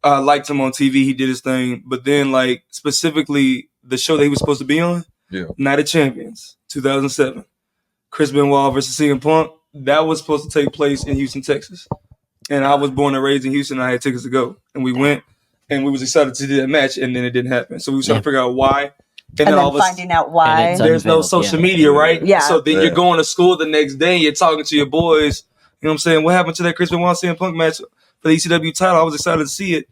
I liked him on TV. He did his thing. But then, like, specifically the show that he was supposed to be on, Night of Champions, 2007, Chris Benoit versus CM Punk, that was supposed to take place in Houston, Texas. And I was born and raised in Houston. And I had tickets to go. And we went, and we was excited to do that match, and then it didn't happen. So we were trying to figure out why. And then finding out why. There's no social media, right? Yeah. So then you're going to school the next day, you're talking to your boys. You know what I'm saying? What happened to that Chris Benoit CM Punk match for the ECW title? I was excited to see it.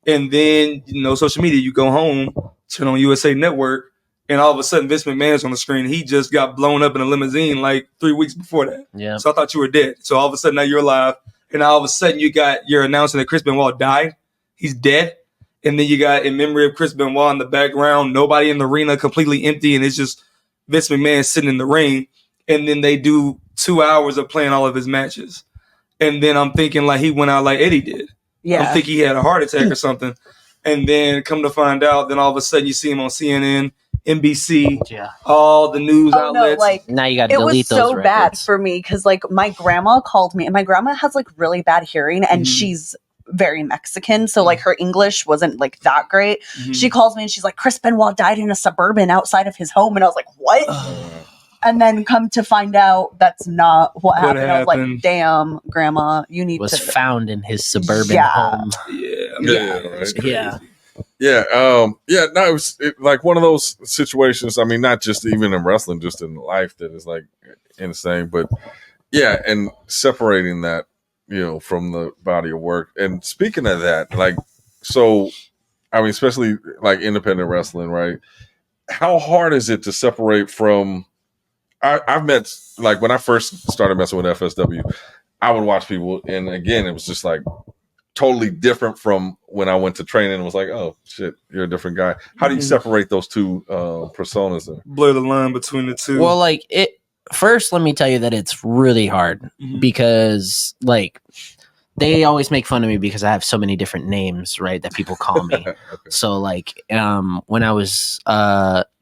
And then, you know, social media, you go home, turn on USA Network, and all of a sudden Vince McMahon's on the screen. He just got blown up in a limousine like 3 weeks before that. Yeah. So I thought you were dead. So all of a sudden now you're alive. And all of a sudden you're announcing that Chris Benoit died. He's dead. And then you got in memory of Chris Benoit in the background, nobody in the arena, completely empty, and it's just Vince McMahon sitting in the ring. And then they do 2 hours of playing all of his matches. And then I'm thinking like he went out like Eddie did. Yeah. I'm thinking he had a heart attack or something. And then come to find out, then all of a sudden you see him on CNN, NBC, all the news outlets. No, like, now you got to it was delete those so records. bad for me because like my grandma called me, and my grandma has like really bad hearing, and she's very Mexican, so like her English wasn't like that great. She calls me and she's like, Chris Benoit died in a Suburban outside of his home, and I was like, what? And then come to find out that's not what happened. I was like, damn, grandma, you need was to found in his suburban home. No, it was like one of those situations. I mean, not just even in wrestling, just in life that is like insane. But yeah, and separating that, you know, from the body of work. And speaking of that, like, so, I mean, especially like independent wrestling, right? How hard is it to separate from? I've met, like, when I first started messing with FSW, I would watch people, and again, it was just like totally different from when I went to training and was like, oh shit, you're a different guy. How do you separate those two personas there? Blur the line between the two. Well, like first, let me tell you that it's really hard because like they always make fun of me because I have so many different names, right, that people call me. So like when I was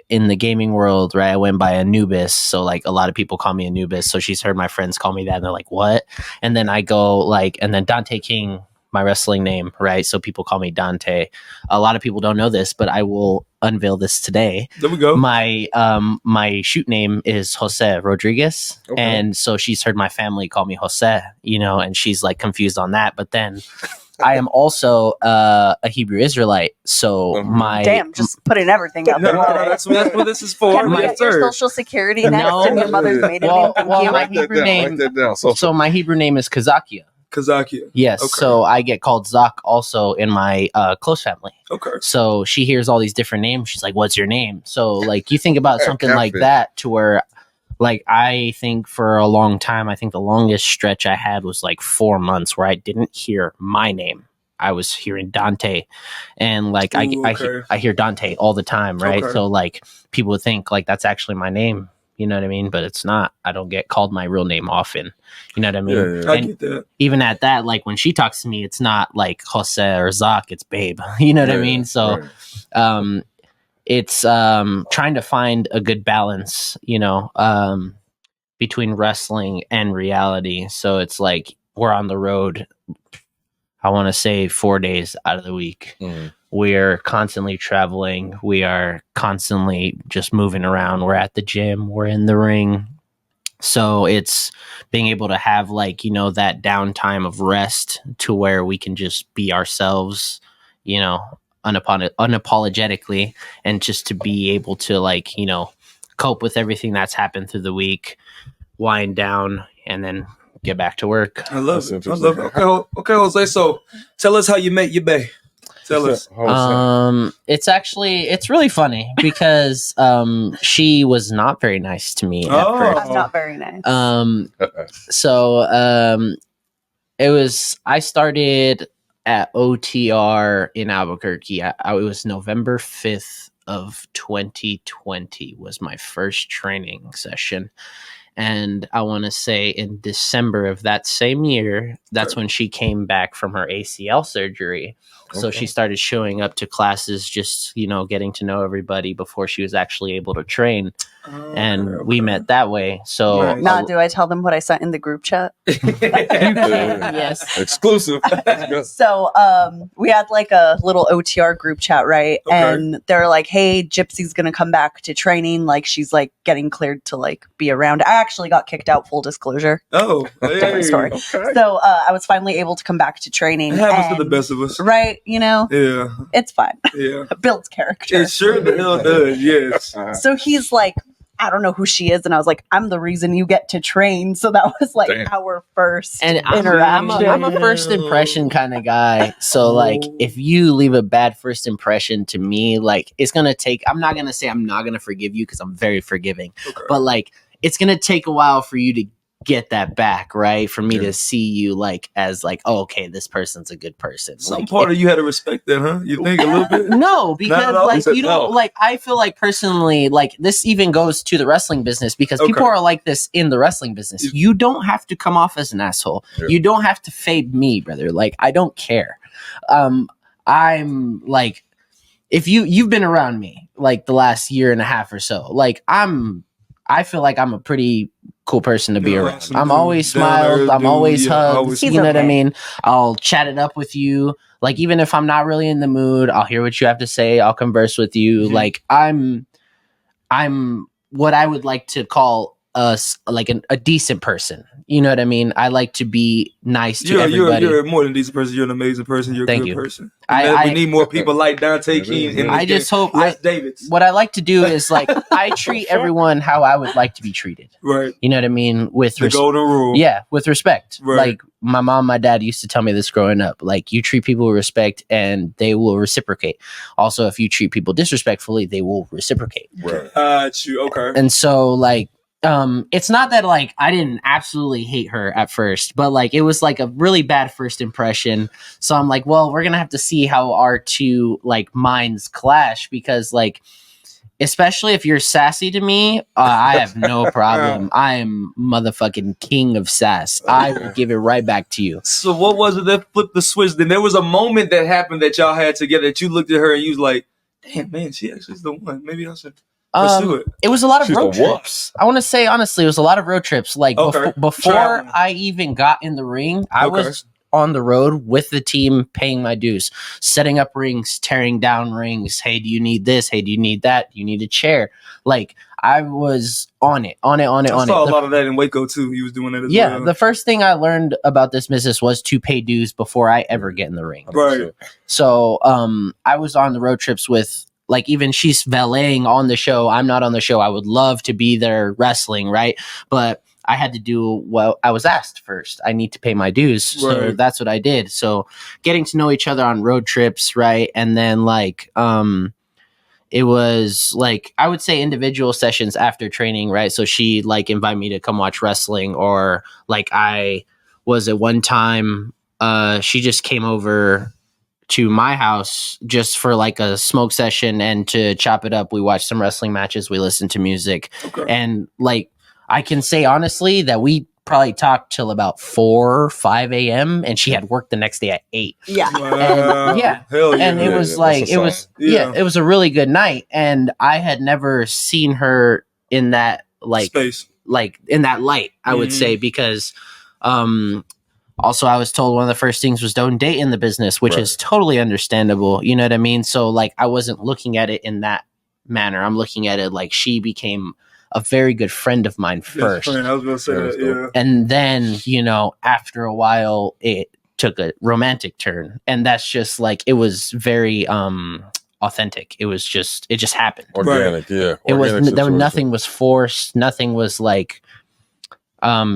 in the gaming world, right, I went by Anubis. So like a lot of people call me Anubis. So she's heard my friends call me that and they're like, what? And then I go like, and then Dante King, my wrestling name, right? So people call me Dante. A lot of people don't know this, but I will unveil this today. There we go. My shoot name is Jose Rodriguez. Okay. And so she's heard my family call me Jose, you know, and she's like confused on that. But then I am also a Hebrew Israelite. So just putting everything out there. That's what this is for. Can we get your social security next and your mother's maiden name? Thank you. My Hebrew name. So my Hebrew name is Kazakia. Yes. Okay. So I get called Zak also in my close family. Okay. So she hears all these different names. She's like, what's your name? So like you think about something like that to where like I think for a long time, I think the longest stretch I had was like 4 months where I didn't hear my name. I was hearing Dante, and like I hear Dante all the time, right? Okay. So like people would think like that's actually my name, you know what I mean? But it's not. I don't get called my real name often, you know what I mean? Yeah. I And get that. even at that, like when she talks to me, it's not like Jose or Zach, it's Babe, you know what I mean? So it's trying to find a good balance, you know, between wrestling and reality. So it's like we're on the road, I want to say 4 days out of the week. We're constantly traveling. We are constantly just moving around. We're at the gym. We're in the ring. So it's being able to have like, you know, that downtime of rest to where we can just be ourselves, you know, unapologetically, and just to be able to like, you know, cope with everything that's happened through the week, wind down, and then get back to work. I love it. Okay, Jose. So tell us how you met your bae. Tell us. It's really funny because she was not very nice to me at first. I'm not very nice. It was, I started at OTR in Albuquerque. It was November 5th of 2020 was my first training session. And I want to say in December of that same year, that's when she came back from her ACL surgery. So she started showing up to classes, just, you know, getting to know everybody before she was actually able to train. And we met that way. So do I tell them what I sent in the group chat? Yes. Exclusive. So we had like a little OTR group chat, right? And they're like, hey, Gypsy's gonna come back to training, like she's like getting cleared to like be around. I actually got kicked out, full disclosure. Different story. So I was finally able to come back to training. It happens to the best of us, right? You know, it's fine. It builds character. It sure the hell does. Yes. So he's like, I don't know who she is, and I was like, I'm the reason you get to train. So that was like our first interaction. I'm a first impression kind of guy. So like, if you leave a bad first impression to me, like it's gonna take. I'm not gonna say I'm not gonna forgive you because I'm very forgiving, but like it's gonna take a while for you to get that back, right? For me to see you like as like, oh, okay, this person's a good person. Some like, part of you had to respect that, huh? You think a little bit? No, because like you don't no. like. I feel like personally, like this even goes to the wrestling business because people are like this in the wrestling business. You don't have to come off as an asshole. You don't have to fade me, brother. Like I don't care. I'm like, if you've been around me like the last year and a half or so, like I feel like I'm a pretty cool person to be around. I'm always smiled. I'm always hugged. You know what I mean? I'll chat it up with you. Like, even if I'm not really in the mood, I'll hear what you have to say. I'll converse with you. Like, I'm what I would like to call us like a decent person. You know what I mean? I like to be nice to everybody. You're more than a decent person. You're an amazing person. You're a good person. We need more people like Dante King. I just hope Davids. What I like to do is like I treat everyone how I would like to be treated. Right. You know what I mean? With the golden rule. Yeah, with respect. Right. Like my mom, my dad used to tell me this growing up. Like you treat people with respect and they will reciprocate. Also, if you treat people disrespectfully, they will reciprocate. Right. Okay. And so like it's not that like I didn't absolutely hate her at first, but like it was like a really bad first impression. So I'm like, well, we're gonna have to see how our two like minds clash because like, especially if you're sassy to me, I have no problem. I am motherfucking king of sass. I will give it right back to you. So what was it that flipped the switch? Then there was a moment that happened that y'all had together that you looked at her and you was like, damn man, she actually is the one. Maybe I should. It was a lot of road trips. I want to say honestly, it was a lot of road trips. Like before I even got in the ring, I was on the road with the team, paying my dues, setting up rings, tearing down rings. Hey, do you need this? Hey, do you need that? Do you need a chair? Like I was on it. I saw a lot of that in Waco too. He was doing that as well. Yeah, the first thing I learned about this business was to pay dues before I ever get in the ring. Right. So I was on the road trips with. Like even she's valeting on the show. I'm not on the show. I would love to be there wrestling, right? But I had to do what I was asked first. I need to pay my dues. So that's what I did. So getting to know each other on road trips, right? And then like it was like I would say individual sessions after training, right? So she like invited me to come watch wrestling, or like I was at one time she just came over to my house just for like a smoke session and to chop it up. We watched some wrestling matches. We listened to music, and like I can say honestly that we probably talked till about 4 or 5 a.m. and she had work the next day at 8. Yeah. And, yeah. Hell yeah. And it was like it was it was a really good night, and I had never seen her in that like space, like in that light, I would say, because also I was told one of the first things was don't date in the business, which is totally understandable, you know what I mean? So like I wasn't looking at it in that manner. I'm looking at it like she became a very good friend of mine first. I was gonna say that, yeah. And then, you know, after a while it took a romantic turn, and that's just like it was very authentic. It just happened. Organic, yeah. It was nothing was forced, nothing was like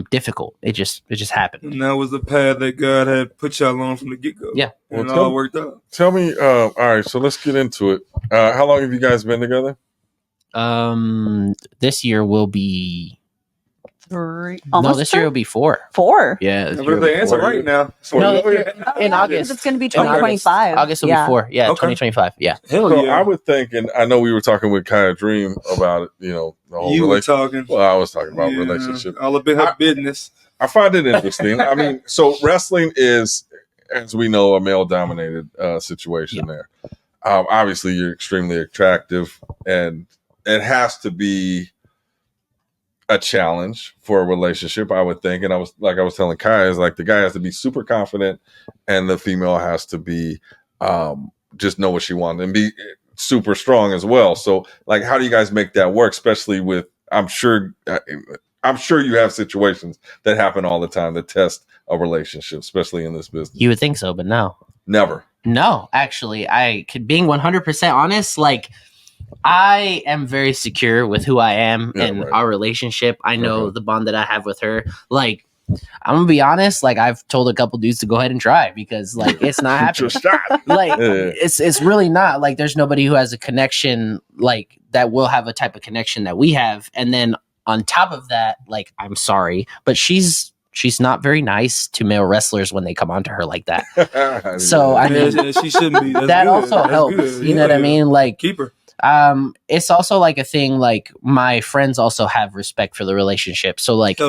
difficult. It just happened. And that was the path that God had put y'all on from the get-go. Yeah. And it all worked out. Tell me, all right, so let's get into it. How long have you guys been together? This year will be 3. No, this year will be 4. 4. Yeah. But if they answer right now, in August. It's going to be 2025. August will be 4. Yeah, 2025. Yeah. Hell So yeah. I would think, and I know we were talking with Kaya Dream about it, you know, the whole You were relationship. talking. Well, I was talking about relationship. All up in her business. I find it interesting. I mean, so wrestling is, as we know, a male-dominated situation there. Obviously, you're extremely attractive, and it has to be a challenge for a relationship, I would think. And I was telling Kaya, is like the guy has to be super confident, and the female has to be just know what she wants and be super strong as well. So, like, how do you guys make that work? Especially with, I'm sure you have situations that happen all the time that test a relationship, especially in this business. You would think so, but no. Never. No, actually, being 100% honest, like I am very secure with who I am and our relationship. I know the bond that I have with her. Like, I'm gonna be honest. Like, I've told a couple dudes to go ahead and try because, like, it's not happening. Like, it's really not. Like, there's nobody who has a connection like that will have a type of connection that we have. And then on top of that, like, I'm sorry, but she's not very nice to male wrestlers when they come onto her like that. So I mean, she shouldn't be. That also helps. You know what I mean? Like, keep her. It's also like a thing, like my friends also have respect for the relationship. So like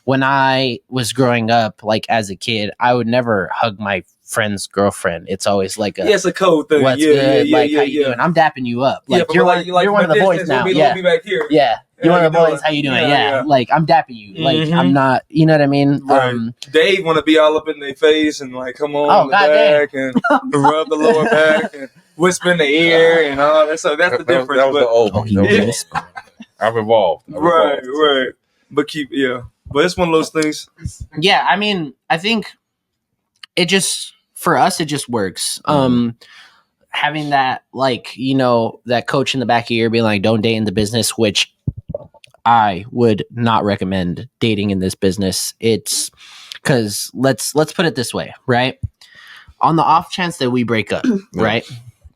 when I was growing up, like as a kid, I would never hug my friend's girlfriend. It's always like it's a code thing. What's good? Like how you doing? I'm dapping you up. Like you're one of the boys now. Yeah. You're one of the boys. How you doing? Yeah. Like I'm dapping you. Like I'm not, you know what I mean? Right. Dave want to be all up in their face and like come on the back and rub the lower back and whisper in the ear and all that. So that's the difference. That was the old. I've evolved. Right. But but it's one of those things. Yeah, I mean, I think it just for us it just works. Having that, like, you know, that coach in the back of your ear being like, don't date in the business, which I would not recommend dating in this business. It's because let's put it this way, right? On the off chance that we break up, right?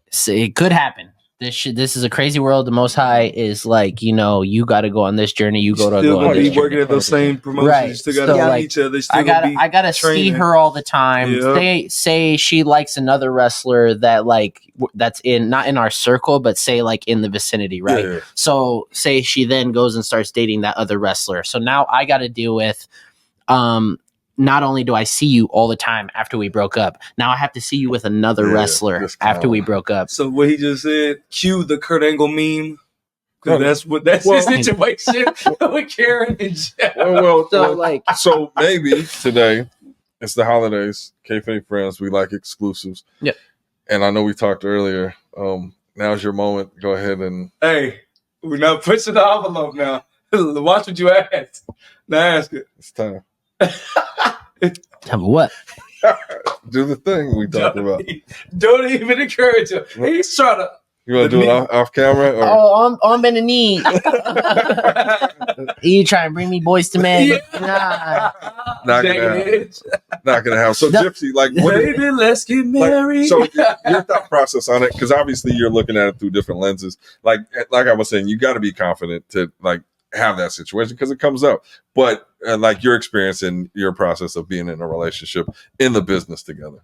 So it could happen. This is a crazy world. The Most High is like, you know, you got to go on this journey. You go on this journey. Working at those same promotions. Right. You still got to like, each other. I gotta see her all the time. Say she likes another wrestler that like that's not in our circle, but say like in the vicinity, right? Yeah. So say she then goes and starts dating that other wrestler. So now I got to deal with not only do I see you all the time after we broke up, now I have to see you with another wrestler after we broke up. So what he just said, cue the Kurt Angle meme. Because that's his situation with Karen and Jeff. So maybe today, it's the holidays, Kayfabe Friends, we like exclusives. Yeah. And I know we talked earlier. Now's your moment. Go ahead and... Hey, we're not pushing the envelope now. Watch what you ask. Now ask it. It's time. Tell me what? Do the thing we talked about. Don't even encourage him. He's trying to. You want to do it off camera? Or? Oh, on bending knee. You trying to bring me boys to men? Yeah. Not gonna happen. So Gypsy, like, baby, let's get married. So your thought process on it, because obviously you're looking at it through different lenses. Like I was saying, you got to be confident to like have that situation because it comes up. But like your experience and your process of being in a relationship in the business together.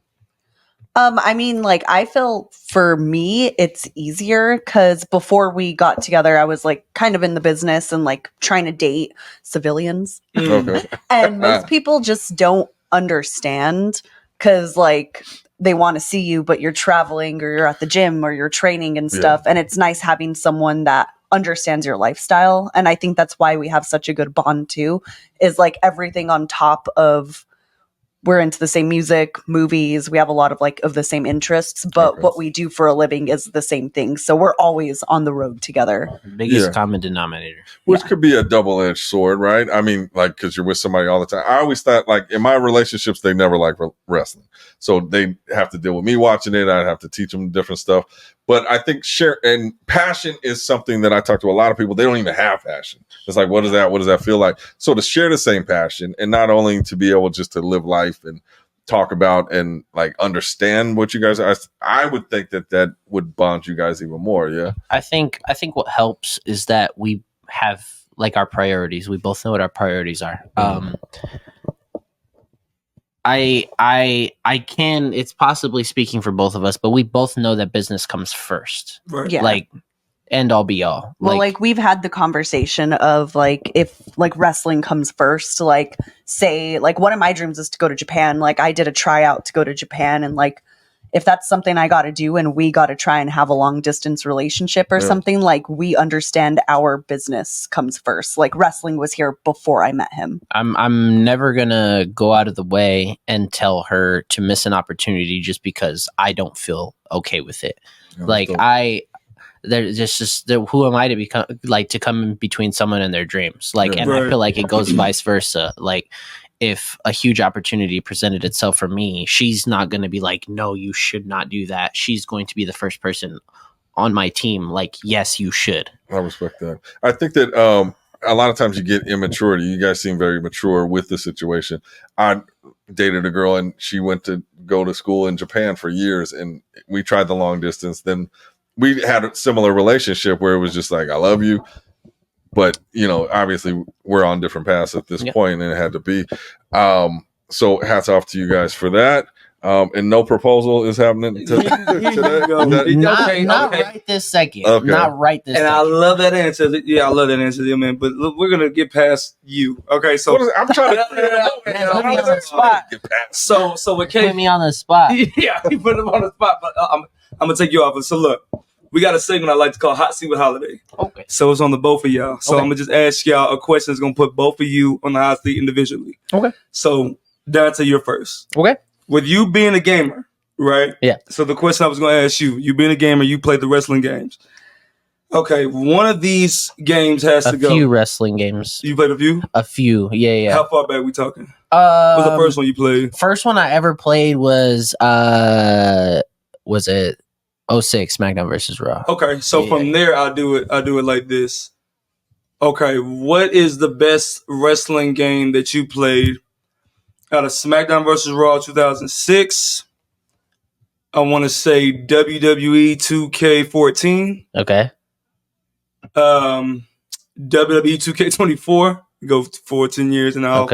I mean, like, I feel for me, it's easier because before we got together, I was like kind of in the business and like trying to date civilians. Okay. And most people just don't understand because, like, they want to see you, but you're traveling or you're at the gym or you're training and stuff. And it's nice having someone that understands your lifestyle. And I think that's why we have such a good bond too, is like everything on top of we're into the same music, movies. We have a lot of like of the same interests, but what we do for a living is the same thing. So we're always on the road together. Biggest common denominator. Which could be a double-edged sword, right? I mean, like, because you're with somebody all the time. I always thought, like, in my relationships, they never like wrestling. So they have to deal with me watching it. I'd have to teach them different stuff. But I think passion is something that I talk to a lot of people. They don't even have passion. It's like, what is that? What does that feel like? So to share the same passion and not only to be able just to live life and talk about and like understand what you guys are, I would think that would bond you guys even more. Yeah. I think what helps is that we have like our priorities. We both know what our priorities are. I can, it's possibly speaking for both of us, but we both know that business comes first. Right. Yeah. Like, end all be all. Well, like we've had the conversation of like, if like wrestling comes first, like say, like one of my dreams is to go to Japan. Like I did a tryout to go to Japan, and like, if that's something I got to do and we got to try and have a long distance relationship or something, like we understand our business comes first. Like wrestling was here before I met him. I'm never gonna go out of the way and tell her to miss an opportunity just because I don't feel okay with it. There's just who am I to become like to come in between someone and their dreams? Like, and I feel like it goes vice versa. Like, if a huge opportunity presented itself for me, she's not going to be like, no, you should not do that. She's going to be the first person on my team. Like, yes, you should. I respect that. I think that a lot of times you get immaturity. You guys seem very mature with the situation. I dated a girl and she went to go to school in Japan for years, and we tried the long distance. Then we had a similar relationship where it was just like, I love you. But, you know, obviously we're on different paths at this point, and it had to be. So hats off to you guys for that. And no proposal is happening today. Not right this second. Okay. Not right this second. I love that answer. Yeah, I love that answer, man. But look, we're going to get past you. Okay, so I'm trying to put me on the spot. So with Put me on the spot. Yeah, he put him on the spot. But I'm going to take you off. So look. We got a segment I like to call Hot Seat with Holiday. Okay. So it's on the both of y'all. So I'm going to just ask y'all a question that's going to put both of you on the hot seat individually. Okay. So, Dante, you're first. Okay. With you being a gamer, right? Yeah. So the question I was going to ask you being a gamer, you played the wrestling games. Okay, one of these games has to go. A few wrestling games. You played a few? A few, yeah. How far back we talking? What was the first one you played? First one I ever played was it 06 SmackDown versus Raw. Okay, so from there I'll do it like this. Okay, what is the best wrestling game that you played out of SmackDown versus Raw 2006? I want to say WWE 2K14. Okay. WWE 2K24. Go forward 10 years, and I'll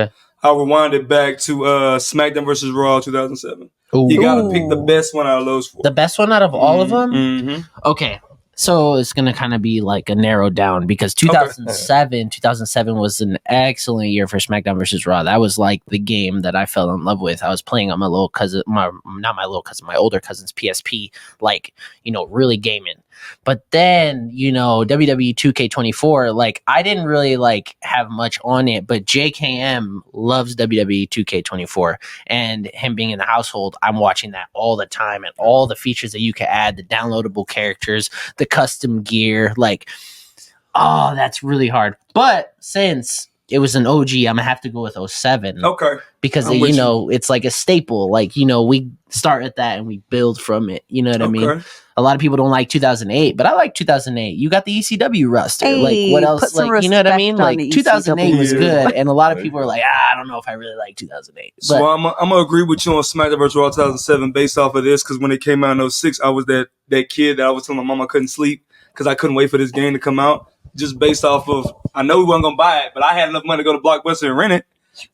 rewind it back to SmackDown versus Raw 2007. Ooh. You gotta pick the best one out of those four. The best one out of all of them? Mm-hmm. Okay. So it's going to kind of be like a narrow down because 2007 was an excellent year for SmackDown versus Raw. That was like the game that I fell in love with. I was playing on my older cousin's PSP, like, you know, really gaming. But then, you know, WWE 2K24, like I didn't really like have much on it, but JKM loves WWE 2K24, and him being in the household, I'm watching that all the time, and all the features that you can add, the downloadable characters, the custom gear, like, oh, that's really hard. But since it was an OG, I'm gonna have to go with 07. Okay. Because you know, it's like a staple. Like, you know, we start at that and we build from it. You know what I mean? A lot of people don't like 2008, but I like 2008. You got the ECW roster. Hey, like, what else? Like, you know what I mean? Like, the 2008 was ECW. good, and a lot of people are like, I don't know if I really like 2008. So I'm gonna agree with you on SmackDown vs. Raw 2007 based off of this, because when it came out in 06, I was that kid that I was telling my mom I couldn't sleep because I couldn't wait for this game to come out. Just based off of, I know we weren't gonna buy it, but I had enough money to go to Blockbuster and rent it.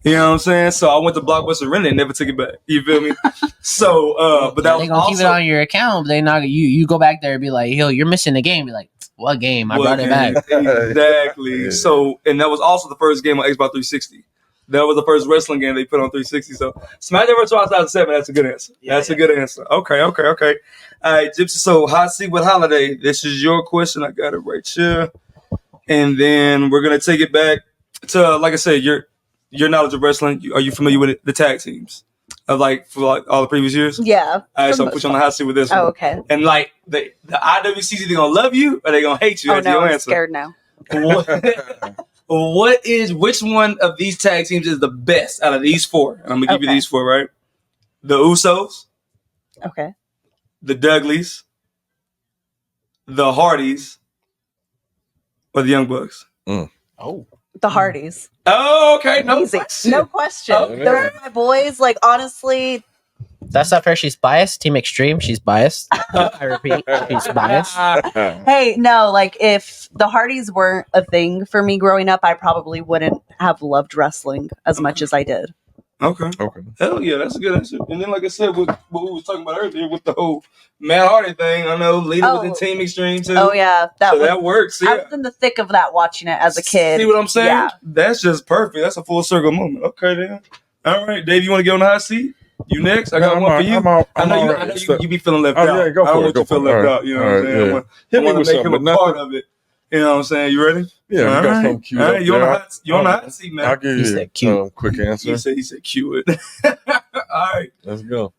You know what I'm saying? So I went to Blockbuster Arena and never took it back. You feel me? So, but that they was gonna also, keep it on your account. But they not you. You go back there and be like, "Yo, you're missing the game." Be like, "What game? I brought it back." Exactly. Yeah. So, and that was also the first game on Xbox 360. That was the first wrestling game they put on 360. So, SmackDown vs. Raw 2007. That's a good answer. That's a good answer. Okay. All right, Gypsy. So, hot seat with Holiday. This is your question. I got it right here. And then we're gonna take it back to, like I said, your knowledge of wrestling. Are you familiar with the tag teams of for all the previous years? Yeah. All right, so I'll put you on the hot seat with this one. Oh, okay. And like the IWC is either gonna love you or they gonna hate you. Oh That's no, your I'm answer. scared now. Which one of these tag teams is the best out of these four? And I'm gonna give you these four, right? The Usos, Okay. the Dudleys, the Hardys, or the Young Bucks. Oh, The Hardys. Oh, okay. No Easy. question. No question. Okay. Those are my boys. Like, honestly, that's not fair. She's biased. Team Extreme. She's biased. I repeat, she's biased. hey, no, like if the Hardys weren't a thing for me growing up, I probably wouldn't have loved wrestling as much as I did. Okay. Hell yeah, that's a good answer. And then, like I said, what we was talking about earlier with the whole Matt Hardy thing, I know Lita was in Team Extreme too. Oh yeah, that works. I Yeah. was in the thick of that watching it as a kid. See what I'm saying? Yeah. That's just perfect. That's a full circle moment. Okay, then. All right, Dave, you want to get on the hot seat? You next? I got one for you. I know you be feeling left out. Yeah, go for I don't it. want you to feel left out. You know what I'm saying? I want to make him a part of it. You know what I'm saying? You ready? Yeah, all you got something cute. All right, you on the hot seat, man. I'll give you a quick answer. He said cute. All right. Let's go.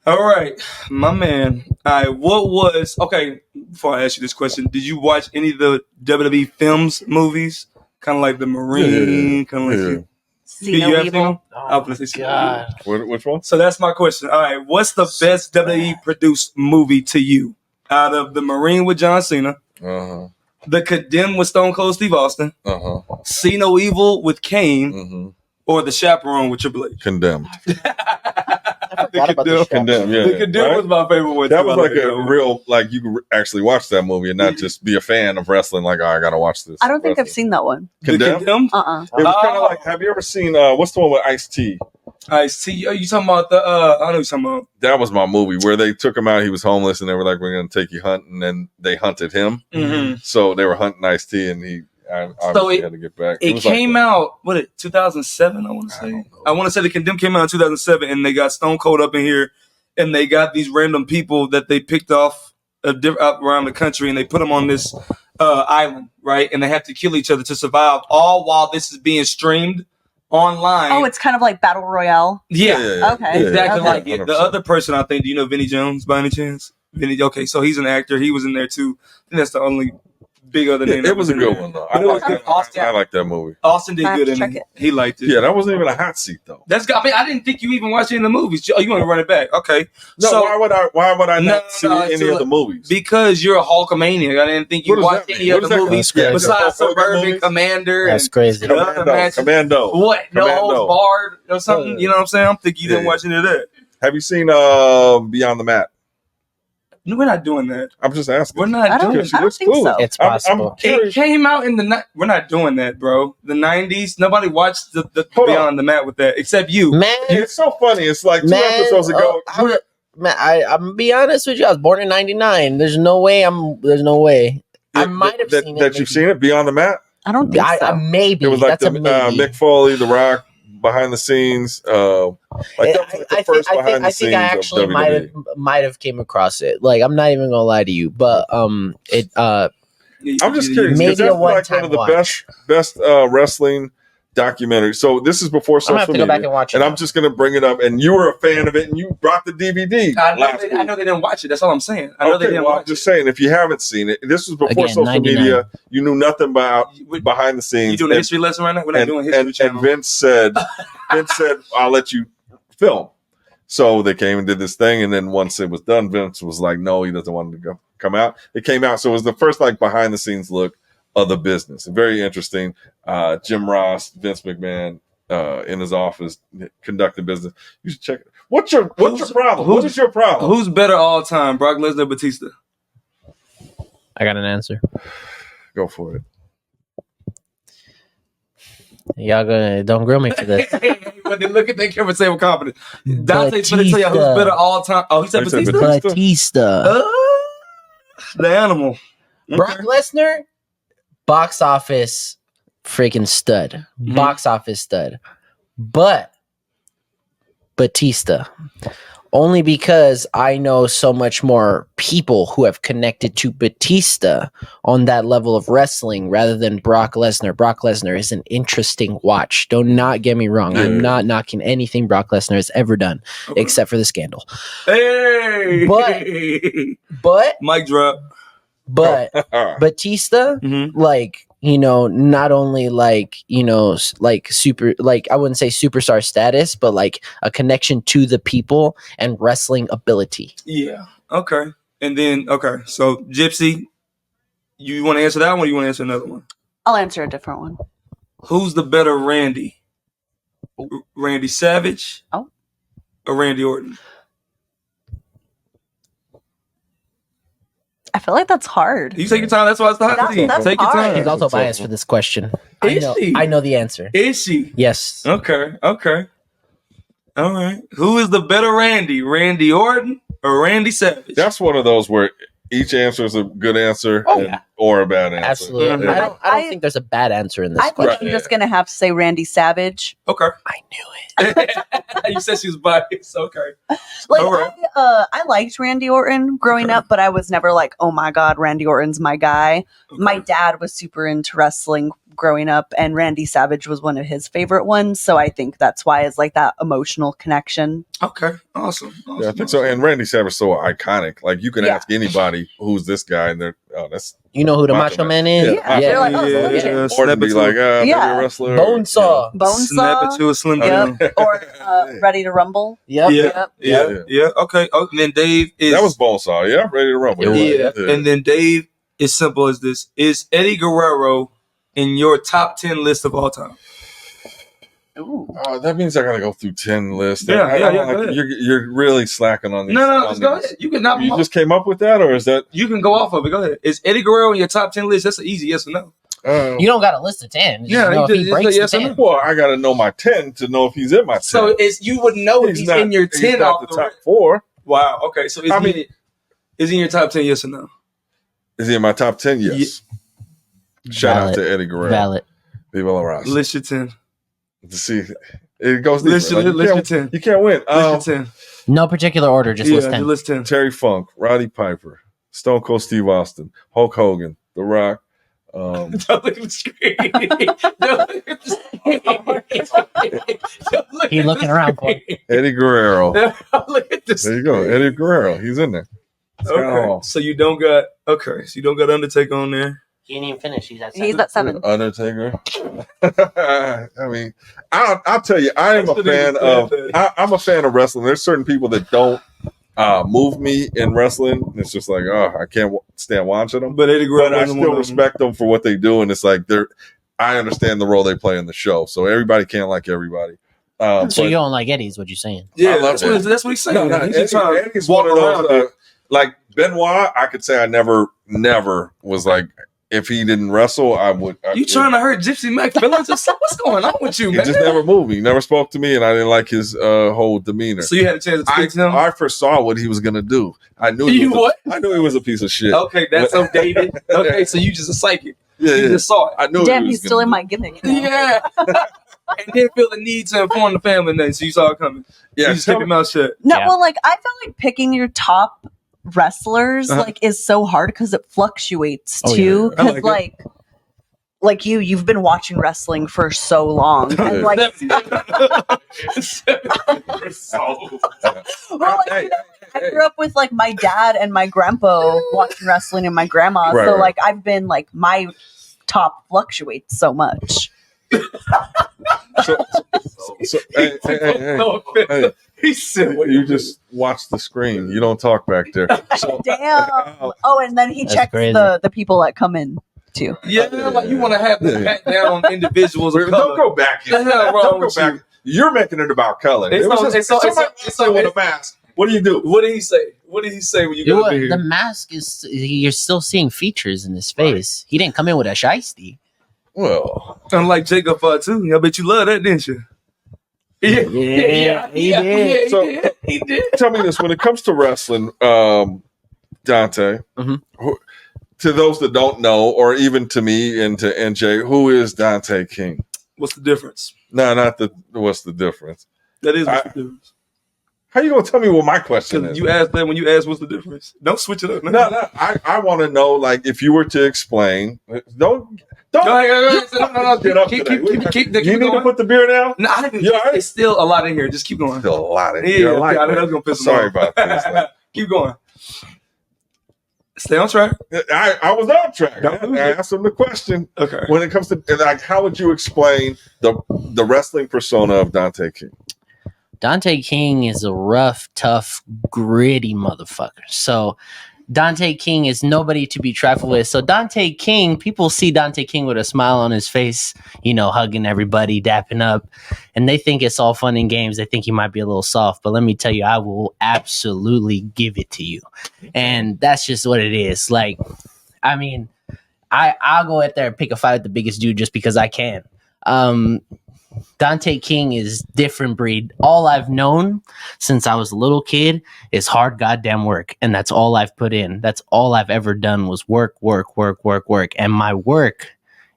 All right, my man. All right, before I ask you this question, did you watch any of the WWE films, movies? Kind of like The Marine, kind of like See No Evil. I was going to say God. Which one? So that's my question. All right, what's the best WWE produced movie to you? Out of The Marine with John Cena, The Condemned with Stone Cold Steve Austin, See No Evil with Kane, or The Chaperone with Triple H? Condemned. The Condemned, yeah. The Condemned was my favorite one. That was like a real, like you could actually watch that movie and not just be a fan of wrestling. Like, oh, I gotta watch this. I don't think I've seen that one. Condemned? Condemned? It was kind of like. Have you ever seen what's the one with Ice-T? Ice-T. Oh, you talking about the? I know you're talking about. That was my movie where they took him out. He was homeless, and they were like, "We're gonna take you hunting," and then they hunted him. So they were hunting Ice-T, and he obviously had to get back. It came out. 2007? I want to say. I want to say The Condemned came out in 2007, and they got Stone Cold up in here, and they got these random people that they picked off around the country, and they put them on this island, right? And they have to kill each other to survive, all while this is being streamed online. Oh, it's kind of like Battle Royale. Yeah. Okay. Exactly Okay. like it. The other person, I think, do you know Vinnie Jones by any chance? Vinnie, okay, so he's an actor. He was in there too. I think that's the only big other name. It was a good one though. I like that movie. Austin did good in it. He liked it. Yeah, that wasn't even a hot seat though. I didn't think you even watched any of the movies. Oh, you want to run it back? Okay. No, so, why would I not see any of the movies? Because you're a Hulkamaniac. I didn't think you watched any of the movies besides Suburban Commander. That's crazy. Commando. What? No Holds Barred or something? You know what I'm saying? I'm thinking you didn't watch any of that. Have you seen Beyond the Mat? No, we're not doing that. I'm just asking. We're not doing it. I don't think so. It's possible. It came out in the We're not doing that, bro. The 90s. Nobody watched the Beyond the Mat with that, except you. Man, it's so funny. It's like 2 episodes ago. I'm gonna be honest with you. I was born in '99. There's no way. I might have seen it. That you've seen it, Beyond the Mat? I don't think so. Maybe. It was like that's the maybe. Mick Foley, The Rock, behind the scenes. I think I actually might have came across it. Like, I'm not even gonna lie to you, but I'm just curious. Maybe That's a one-time like one of the watch. best wrestling documentaries. So this is before social I'm gonna have to media, go back and watch it. and I'm just gonna bring it up. And you were a fan of it, and you brought the DVD. I know they didn't watch it. That's all I'm saying. I know they didn't watch I'm just saying, if you haven't seen it, this was before Again, social 99. media. You knew nothing about behind the scenes. You doing a history lesson right now? We're not doing history channel. And Vince said, "I'll let you film." So they came and did this thing, and then once it was done, Vince was like, "No, he doesn't want it to come out." It came out, so it was the first behind the scenes look of the business. Very interesting. Jim Ross, Vince McMahon, in his office conducting business. You should check it. What's your problem? What is your problem? Who's better all time, Brock Lesnar or Batista? I got an answer. Go for it. Y'all gonna don't grill me for this. But then look at that camera and say with confidence. Dante's gonna tell you who's better all time. Oh, he said Batista. The animal. Brock Lesnar, box office freaking stud. Box office stud. But Batista. Only because I know so much more people who have connected to Batista on that level of wrestling rather than Brock Lesnar. Brock Lesnar is an interesting watch. Do not get me wrong. I'm not knocking anything Brock Lesnar has ever done except for the scandal. Hey! But mic drop. But Batista, like, you know, not only like, you know, like super, like I wouldn't say superstar status, but like a connection to the people and wrestling ability. Yeah. Okay. And then, so Gypsy, you want to answer that one or you want to answer another one? I'll answer a different one. Who's the better Randy? Randy Savage? Or Randy Orton? I feel like that's hard. You take your time. That's why it's the hot seat. Take your time. He's also biased for this question. I know the answer. Is she? Yes. Okay. All right. Who is the better Randy? Randy Orton or Randy Savage? That's one of those where each answer is a good answer or a bad answer. Absolutely. Yeah. I don't think there's a bad answer in this I think I'm just going to have to say Randy Savage. Okay. I knew it. You said she was biased. Okay. Like, All right. I liked Randy Orton growing up, but I was never like, oh my God, Randy Orton's my guy. Okay. My dad was super into wrestling growing up, and Randy Savage was one of his favorite ones. So I think that's why it's like that emotional connection. Okay. Awesome. Yeah, I think so. And Randy Savage is so iconic. Like, you can ask anybody who's this guy, and they're, that's. You know who the Macho Man is? Yeah. Like, Or be like, maybe a wrestler. Bonesaw. Snap it to a Slim Jim. Or Ready to Rumble. Yeah. Okay. Oh, and then Dave is. That was Bonesaw. Yeah. Ready to Rumble. Yeah. And then Dave is simple as this. Is Eddie Guerrero in your top 10 list of all time? That means I gotta go through 10 lists. Yeah. You're really slacking on these. No, just go ahead. You can not. You just came up with that, or is that? You can go off of it. Go ahead. Is Eddie Guerrero in your top 10 list? That's an easy yes or no. You don't got a list of 10. Just know if he breaks the 10. Well, I gotta know my 10 to know if he's in my 10. So you would know if he's in your 10 not off the top 4. Wow. Okay. So is he in your top 10? Yes or no? Is he in my top 10? Yes. Shout out to Eddie Guerrero. Valid. Viva la Raza. List your 10. See, it goes deeper. List your 10. You can't win. List your 10. No particular order, just list 10. List 10. Terry Funk, Roddy Piper, Stone Cold Steve Austin, Hulk Hogan, The Rock. Don't look at the screen. Don't look at the screen. He's looking around for it. Eddie Guerrero. Look at this. There you go. Eddie Guerrero. He's in there. Okay. So you don't got Undertaker on there. He didn't even finish. He's at 7. He's at 7. Undertaker. I mean, I'll tell you, I'm a fan of wrestling. There's certain people that don't move me in wrestling. It's just like, I can't stand watching them. But Eddie Guerrero, I still respect them for what they do, and it's like I understand the role they play in the show. So everybody can't like everybody. So you don't like Eddie's? What you saying? Yeah, that's what he's saying. Eddie's one of those. Like Benoit, I could say I never was like. If he didn't wrestle, I would. You trying to hurt Gypsy Mac feelings? What's going on with you, man? He just never moved me. He never spoke to me, and I didn't like his whole demeanor. So you had a chance to speak to him? I first saw what he was going to do. I knew he was a piece of shit. Okay, that's updated. Okay, so you just a psychic. Yeah, you just saw it. I knew. Damn, he's still in my gimmick. Yeah. And didn't feel the need to inform the family then, so you saw it coming. Yeah, you just kept your mouth shut. No, well, like I felt like picking your top wrestlers is so hard because it fluctuates too. Because like you've been watching wrestling for so long, and like, I grew up with like my dad and my grandpa watching wrestling, and my grandma. So like I've been like my top fluctuates so much. Hey. He said, "You just watch the screen. You don't talk back there." So, damn. And then he checks the people that come in too. Yeah, like you want to have the back down individuals. Don't go back. Don't go back. You're making it about color. It's with a mask. What do you do? What did he say? What did he say when you got here? The mask is. You're still seeing features in his face. He didn't come in with a shiesty. Well, unlike Jacob too. I bet you love that, didn't you? Yeah, he did. So tell me this: when it comes to wrestling, Dante, to those that don't know, or even to me and to NJ, who is Dante King? What's the difference? No, not the. What's the difference? That is what's the difference. How you gonna tell me what my question is? You asked that when you asked what's the difference. Don't switch it up. No. I want to know, like, if you were to explain. Don't. No, Get up keep you need going. to put the beer down? No, I didn't. It's still a lot in here. Just keep going. Still a lot in here. here. Yeah, I was gonna piss him Sorry off. about this. Keep going. Stay on track. I was on track. I asked him the question. Okay. When it comes to, like, how would you explain the wrestling persona of Dante King? Dante King is a rough, tough, gritty motherfucker. So Dante King is nobody to be trifled with. So Dante King, people see Dante King with a smile on his face, you know, hugging everybody, dapping up, and they think it's all fun and games. They think he might be a little soft, but let me tell you, I will absolutely give it to you. And that's just what it is. Like, I mean, I'll go out there and pick a fight with the biggest dude just because I can. Dante King is different breed. All I've known since I was a little kid is hard goddamn work. And that's all I've put in. That's all I've ever done was work. And my work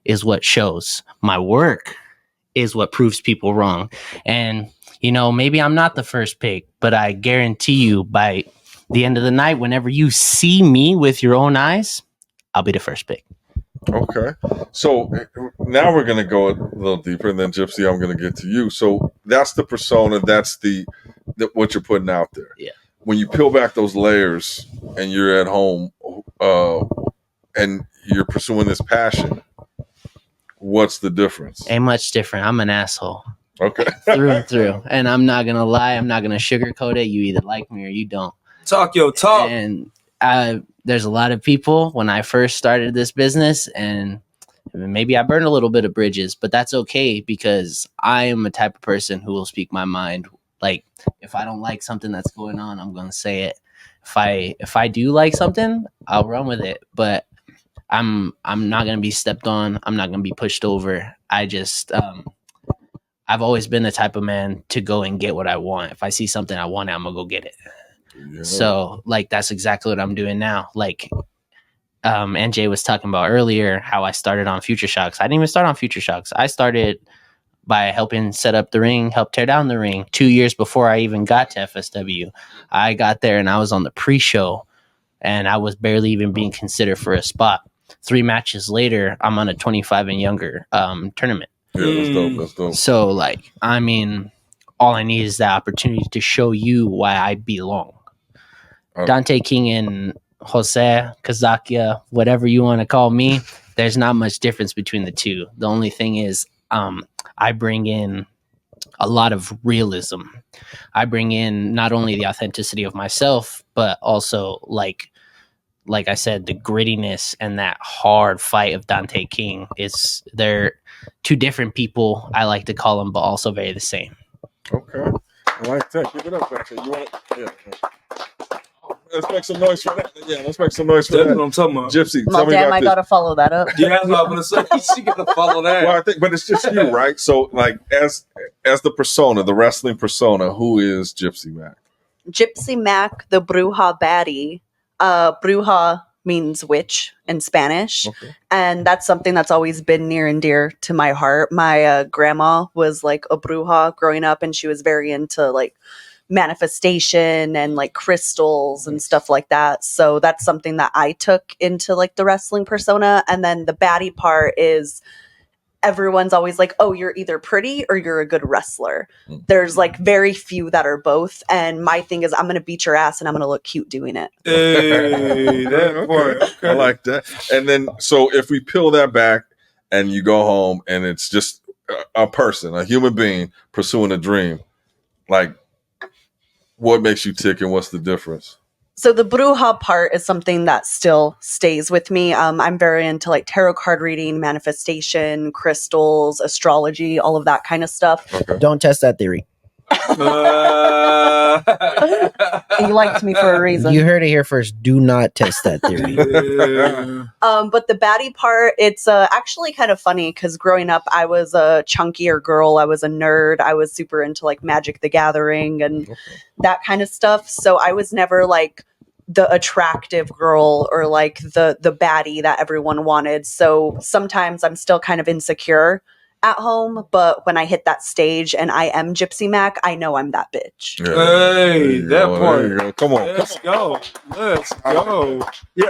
is what shows. My work is what proves people wrong. And, you know, maybe I'm not the first pick, but I guarantee you by the end of the night, whenever you see me with your own eyes, I'll be the first pick. Okay. So now we're going to go a little deeper, and then Gypsy, I'm going to get to you. So that's the persona. That's the what you're putting out there. Yeah. When you peel back those layers and you're at home and you're pursuing this passion, what's the difference? Ain't much different. I'm an asshole. Okay. Through and through. And I'm not going to lie. I'm not going to sugarcoat it. You either like me or you don't. Talk your talk. And there's a lot of people when I first started this business, and maybe I burned a little bit of bridges, but that's okay because I am a type of person who will speak my mind. Like, if I don't like something that's going on, I'm going to say it. If I do like something, I'll run with it, but I'm not going to be stepped on. I'm not going to be pushed over. I just, I've always been the type of man to go and get what I want. If I see something I want, I'm going to go get it. Yeah. So, like, that's exactly what I'm doing now. Like, NJ was talking about earlier how I started on Future Shocks. I didn't even start on Future Shocks. I started by helping set up the ring, help tear down the ring. 2 years before I even got to FSW, I got there and I was on the pre-show, and I was barely even being considered for a spot. 3 matches later, I'm on a 25 and younger tournament. Yeah, that's dope. That's dope. So, like, I mean, all I need is the opportunity to show you why I belong. Dante King and Jose, Kazakia, whatever you want to call me, there's not much difference between the two. The only thing is I bring in a lot of realism. I bring in not only the authenticity of myself, but also, like I said, the grittiness and that hard fight of Dante King. They're two different people, I like to call them, but also very the same. Okay. I like that. Give it up, Dante. You want it? Yeah. Let's make some noise for that. Yeah, let's make some noise for that. That's what I'm talking about. Gypsy, Well, damn, I gotta follow that up. Yeah, that's what I'm gonna say. She gotta follow that. Well, I think, but it's just you, right? So, like, as the persona, the wrestling persona, who is Gypsy Mac? Gypsy Mac, the Bruja baddie. Bruja means witch in Spanish. Okay. And that's something that's always been near and dear to my heart. My grandma was like a Bruja growing up, and she was very into like manifestation and like crystals and stuff like that. So that's something that I took into like the wrestling persona. And then the baddie part is everyone's always like, oh, you're either pretty or you're a good wrestler. There's like very few that are both. And my thing is I'm going to beat your ass and I'm going to look cute doing it. Hey, that part. Okay. I like that. And then, so if we peel that back and you go home and it's just a person, a human being pursuing a dream, like, what makes you tick and what's the difference? So the Bruja part is something that still stays with me. I'm very into like tarot card reading, manifestation, crystals, astrology, all of that kind of stuff. Okay. Don't test that theory. He liked me for a reason. You heard it here first. Do not test that theory. But the baddie part, it's actually kind of funny because growing up, I was a chunkier girl. I was a nerd. I was super into like Magic the Gathering and that kind of stuff. So I was never like the attractive girl or like the baddie that everyone wanted. So sometimes I'm still kind of insecure at home, but when I hit that stage and I am Gypsy Mac, I know I'm that bitch. Hey, that part. Come on. Let's go. Let's go. Yeah.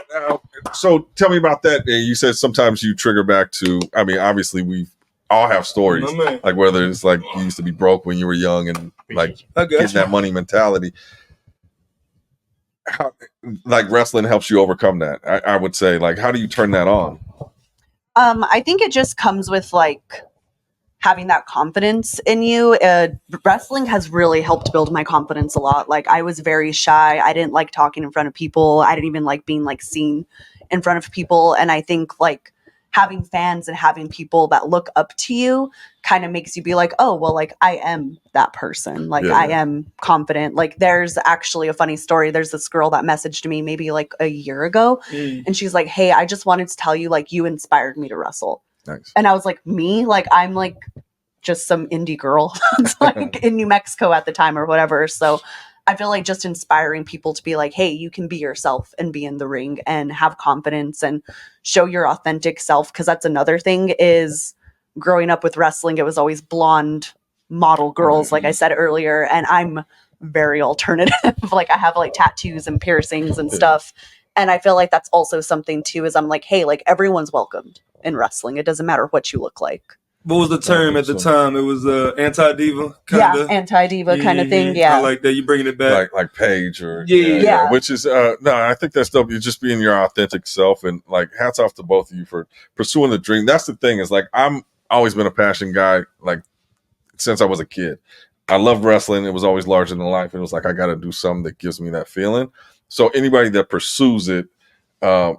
So tell me about that. You said sometimes you trigger back to, I mean, obviously we all have stories, like whether it's like you used to be broke when you were young and like getting that money mentality. How, like wrestling helps you overcome that. I would say, like, how do you turn that on? I think it just comes with like having that confidence in you. Wrestling has really helped build my confidence a lot. Like I was very shy. I didn't like talking in front of people. I didn't even like being like seen in front of people. And I think like having fans and having people that look up to you kind of makes you be like, oh, well, like I am that person. Like I am confident. Like there's actually a funny story. There's this girl that messaged me maybe like a year ago and she's like, hey, I just wanted to tell you, like, you inspired me to wrestle. Nice. And I was like, me? Like, I'm like just some indie girl like in New Mexico at the time or whatever. So I feel like just inspiring people to be like, hey, you can be yourself and be in the ring and have confidence and show your authentic self. Cause that's another thing is growing up with wrestling, it was always blonde model girls, like I said earlier. And I'm very alternative. Like I have like tattoos and piercings and stuff. And I feel like that's also something too, is I'm like, hey, like everyone's welcomed in wrestling. It doesn't matter what you look like. What was the term at the time? It was anti-diva? Yeah, anti-diva kind of thing. Yeah. I like that. You bringing it back. Like Paige or... Yeah. Which is... no, I think that's dope. You're just being your authentic self. And like, hats off to both of you for pursuing the dream. That's the thing is like, I'm always been a passion guy, like since I was a kid. I loved wrestling. It was always larger than life. It was like, I got to do something that gives me that feeling. So anybody that pursues it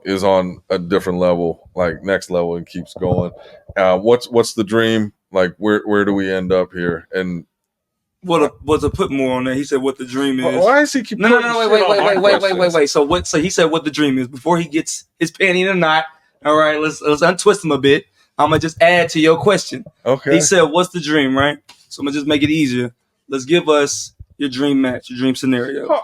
is on a different level, like next level, and keeps going. What's the dream? Like where do we end up here? And what to put more on that? He said what the dream is. Why does he keep? No. Wait. So what? So he said what the dream is before he gets his panty in a knot. All right, let's untwist him a bit. I'm gonna just add to your question. Okay. He said, "What's the dream?" Right. So I'm gonna just make it easier. Let's give us your dream match, your dream scenario. Oh,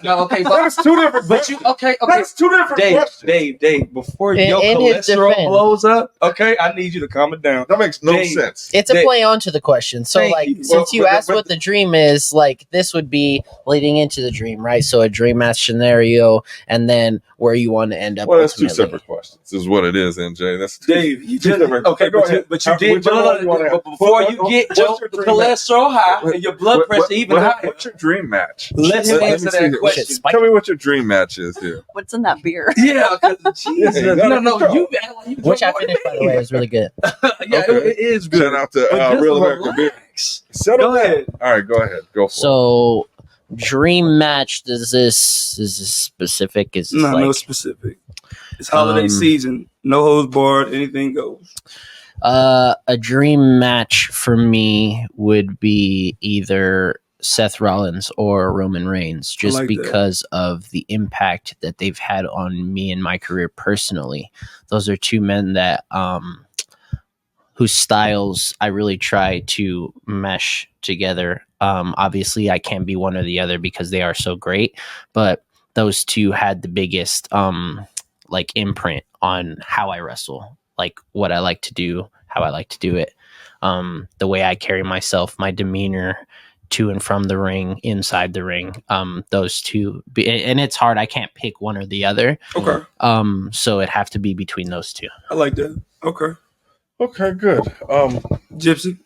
No. Okay, that's two different. But you okay? That's two different questions. Dave. Before your cholesterol blows up, okay, I need you to calm it down. That makes no sense. It's a play on to the question. So, since you asked what the dream is, like this would be leading into the dream, right? So, a dream match scenario, and then where you want to end up. Well, that's two separate questions. Is what it is, NJ. That's Dave. You two just different. okay, but you did. But before you get your cholesterol high and your blood pressure even higher. What's your dream match? Let him answer that question. Tell me what your dream match is here. What's in that beer? Yeah, Jesus. No. Which I finished, by the way, is really good. Yeah, it is good. Shout out to Real American Beer. Go ahead. All right, go ahead. Go for it. So, dream match. Is this specific? Is this no specific? It's holiday season. No holds barred. Anything goes. A dream match for me would be either Seth Rollins or Roman Reigns, just like because of the impact that they've had on me and my career personally. Those are two men that whose styles I really try to mesh together. Obviously, I can't be one or the other because they are so great, but those two had the biggest like imprint on how I wrestle. Like what I like to do, how I like to do it, the way I carry myself, my demeanor to and from the ring, inside the ring. Those two, and it's hard. I can't pick one or the other. Okay. So it'd have to be between those two. I like that. Okay. Okay, good. Gypsy.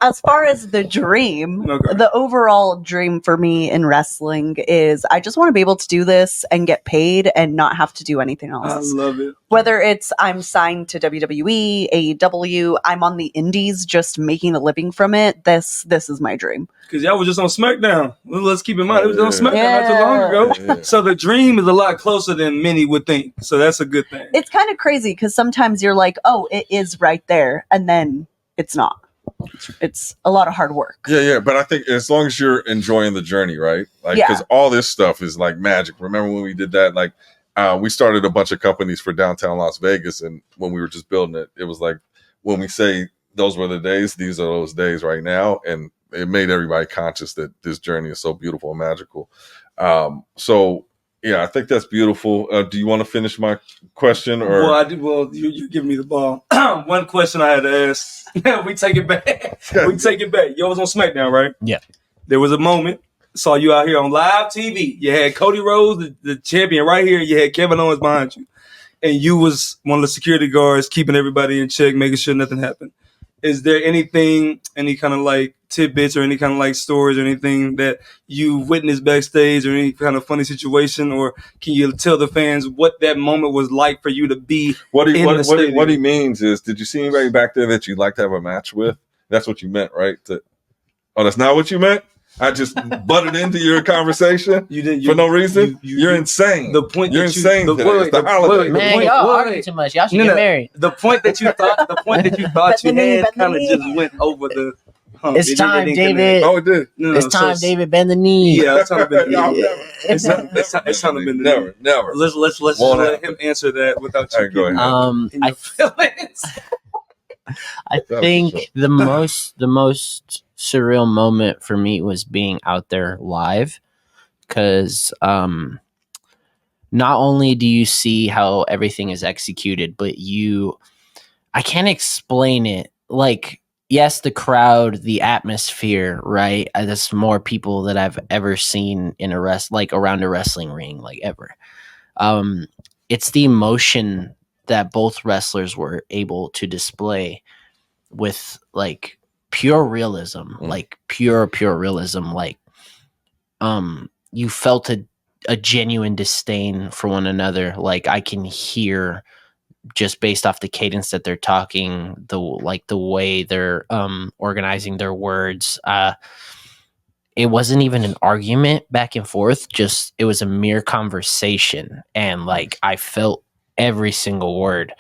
As far as the dream, Okay. the overall dream for me in wrestling is I just want to be able to do this and get paid and not have to do anything else. I love it. Whether it's I'm signed to WWE, AEW, I'm on the indies just making a living from it. This is my dream. Because y'all was just on SmackDown. Well, let's keep in mind, it was on SmackDown not too Yeah. long ago. So the dream is a lot closer than many would think. So that's a good thing. It's kind of crazy because sometimes you're like, oh, it is right there. And then it's not. It's a lot of hard work. Yeah. But I think as long as you're enjoying the journey, right? Like, Yeah. because all this stuff is like magic. Remember when we did that? Like, we started a bunch of companies for downtown Las Vegas. And when we were just building it, it was like, when we say those were the days, these are those days right now. And it made everybody conscious that this journey is so beautiful and magical. So, yeah, I think that's beautiful. Do you want to finish my question? Or Well, I did. Well, you give me the ball. One question I had to ask. We take it back. We take it back. You was on SmackDown, right? Yeah. There was a moment. Saw you out here on live TV. You had Cody Rhodes, the champion, right here. You had Kevin Owens behind you, and you was one of the security guards, keeping everybody in check, making sure nothing happened. Is there anything, any kind of like tidbits or any kind of like stories or anything that you witnessed backstage or any kind of funny situation, or can you tell the fans what that moment was like for you to be what in the stadium? he means is, did you see anybody back there that you'd like to have a match with? That's what you meant, right? Oh, that's not what you meant? I just butted into your conversation for no reason? You're insane. The point you're that you- insane the- today. wait, It's the the- holiday. wait, Man, wait, y'all wait. arguing too much. Y'all should No, get no. married. The point that you thought you had kind of just went over the hump. It's time, David. Oh, it did. No, It's time, so- David. Bend the knee. Yeah, it's time to bend the I'll knee. never- It's time to bend the knee. Never. Let's just Won't let happen. him answer that without All you right, go getting ahead. in your feelings. I was think just- the most surreal moment for me was being out there live, because not only do you see how everything is executed, but I can't explain it. Like, yes, the crowd, the atmosphere, right? There's more people that I've ever seen in around a wrestling ring, like ever. It's the emotion that both wrestlers were able to display with like pure realism, like pure realism. Like, you felt a genuine disdain for one another. Like, I can hear, just based off the cadence that they're talking, the way they're organizing their words. It wasn't even an argument back and forth, just it was a mere conversation, and like I felt every single word.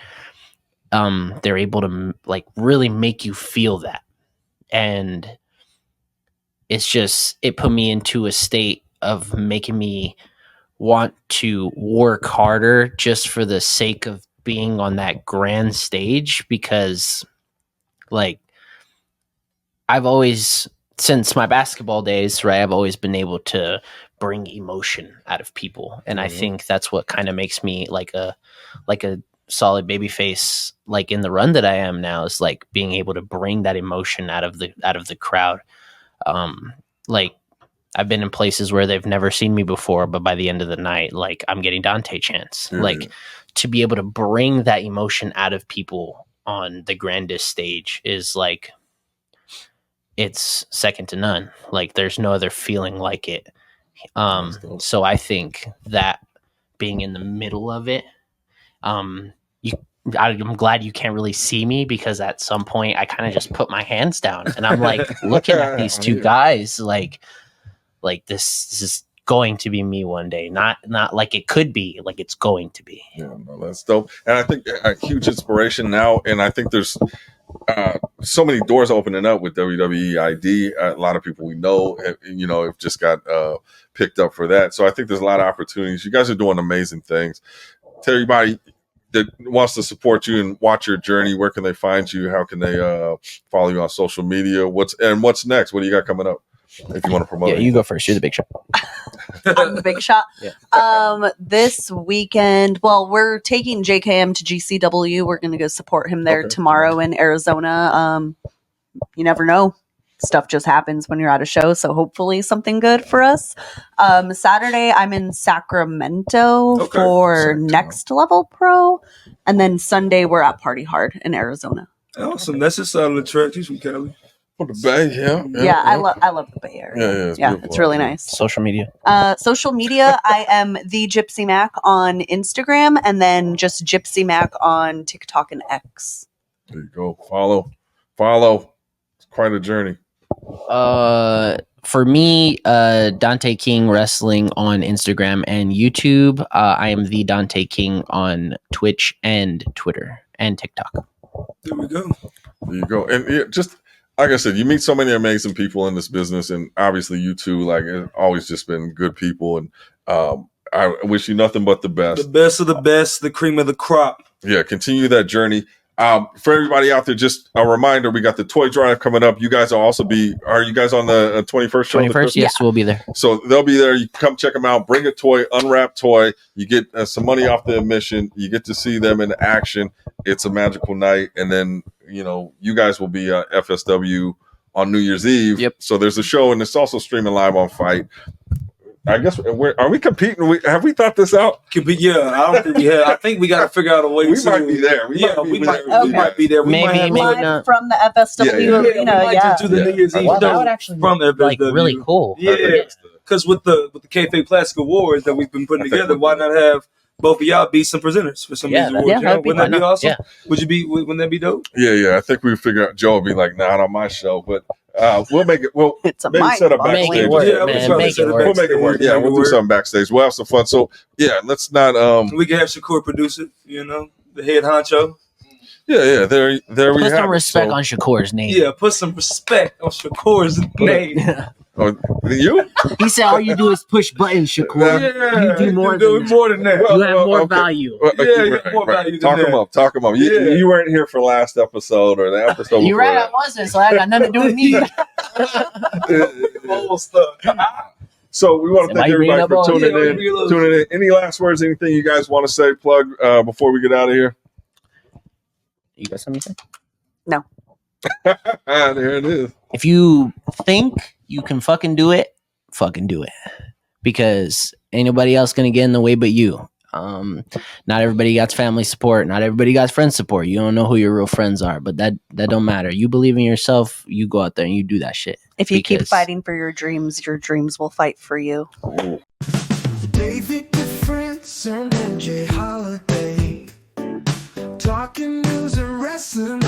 They're able to like really make you feel that, and it put me into a state of making me want to work harder just for the sake of being on that grand stage, because like I've always, since my basketball days, right, I've always been able to bring emotion out of people, and I think that's what kind of makes me like a solid baby face, like in the run that I am now, is like being able to bring that emotion out of the crowd. Like, I've been in places where they've never seen me before, but by the end of the night, like, I'm getting Dante chants. Like, to be able to bring that emotion out of people on the grandest stage is like, it's second to none. Like, there's no other feeling like it. So I think that being in the middle of it, I'm glad you can't really see me, because at some point I kind of just put my hands down and I'm like looking at these two guys like this is going to be me one day, not like it could be, like it's going to be. Yeah, no, that's dope. And I think a huge inspiration now, and I think there's so many doors opening up with WWE ID. A lot of people we know, have just got picked up for that. So I think there's a lot of opportunities. You guys are doing amazing things. Tell everybody that wants to support you and watch your journey, where can they find you? How can they follow you on social media? What's next? What do you got coming up? If you want to promote it. You go first. You're the big shot. I'm the big shot. Yeah. This weekend, well, we're taking JKM to GCW. We're going to go support him there tomorrow in Arizona. You never know. Stuff just happens when you're at a show, so hopefully something good for us. Saturday, I'm in Sacramento for Next Level Pro, and then Sunday we're at Party Hard in Arizona. Awesome. That's his side of the track. He's from Cali. For the Bay, Yeah, I love the Bay Area. Yeah, It's really nice. Social media. Social media, I am the Gypsy Mac on Instagram, and then just Gypsy Mac on TikTok and X. There you go. Follow. It's quite a journey. For me, Dante King Wrestling on Instagram and YouTube. I am the Dante King on Twitch and Twitter and TikTok. There we go. There you go. And just like I said, you meet so many amazing people in this business, and obviously you too. Like, it's always just been good people, and I wish you nothing but the best. The best of the best, the cream of the crop. Yeah, continue that journey. For everybody out there, just a reminder: we got the toy drive coming up. You guys will also be. Are you guys on the 21st show? 21st, yes, we'll be there. So they'll be there. You come check them out. Bring a toy, unwrap toy. You get some money off the admission. You get to see them in action. It's a magical night, and then you guys will be FSW on New Year's Eve. Yep. So there's a show, and it's also streaming live on Fight. I guess are we competing? Have we thought this out? Yeah, I don't think we have. I think we got to figure out a way. We might be there. We might be there. Maybe not. From the FSW arena. We might just do the New Year's Eve that would actually from be like really cool. Yeah, because with the Kayfabe Classic Awards that we've been putting together, why not have both of y'all be some presenters for some of these awards? Wouldn't that be awesome? Yeah. Wouldn't that be dope? Yeah. I think we figure out Joe will be like, not on my show, but we'll make it. We'll maybe set up backstage. Make it work, man. Make it work. We'll make it work. Yeah, we'll do something backstage. We'll have some fun. So yeah, let's not. We can have Shakur produce it. The head honcho. Yeah. There we have. Put some respect on Shakur's name. Yeah, put some respect on Shakur's name. You? He said all you do is push buttons, Shakur. Yeah, you do more than that. You have more value. You have more value than that. Talk him up. You weren't here for last episode or the episode. You're right, I wasn't, so I got nothing to do with me. So we want to thank everybody for tuning in. Any last words? Anything you guys want to say? Plug before we get out of here. You got something to say? No. There it is. If you think you can fucking do it, because ain't nobody else gonna get in the way but you. Not everybody got family support, not everybody got friend support. You don't know who your real friends are, but that don't matter. You believe in yourself, you go out there and you do that shit. If you keep fighting for your dreams will fight for you. David Friends and AJ Holiday, talking news and wrestling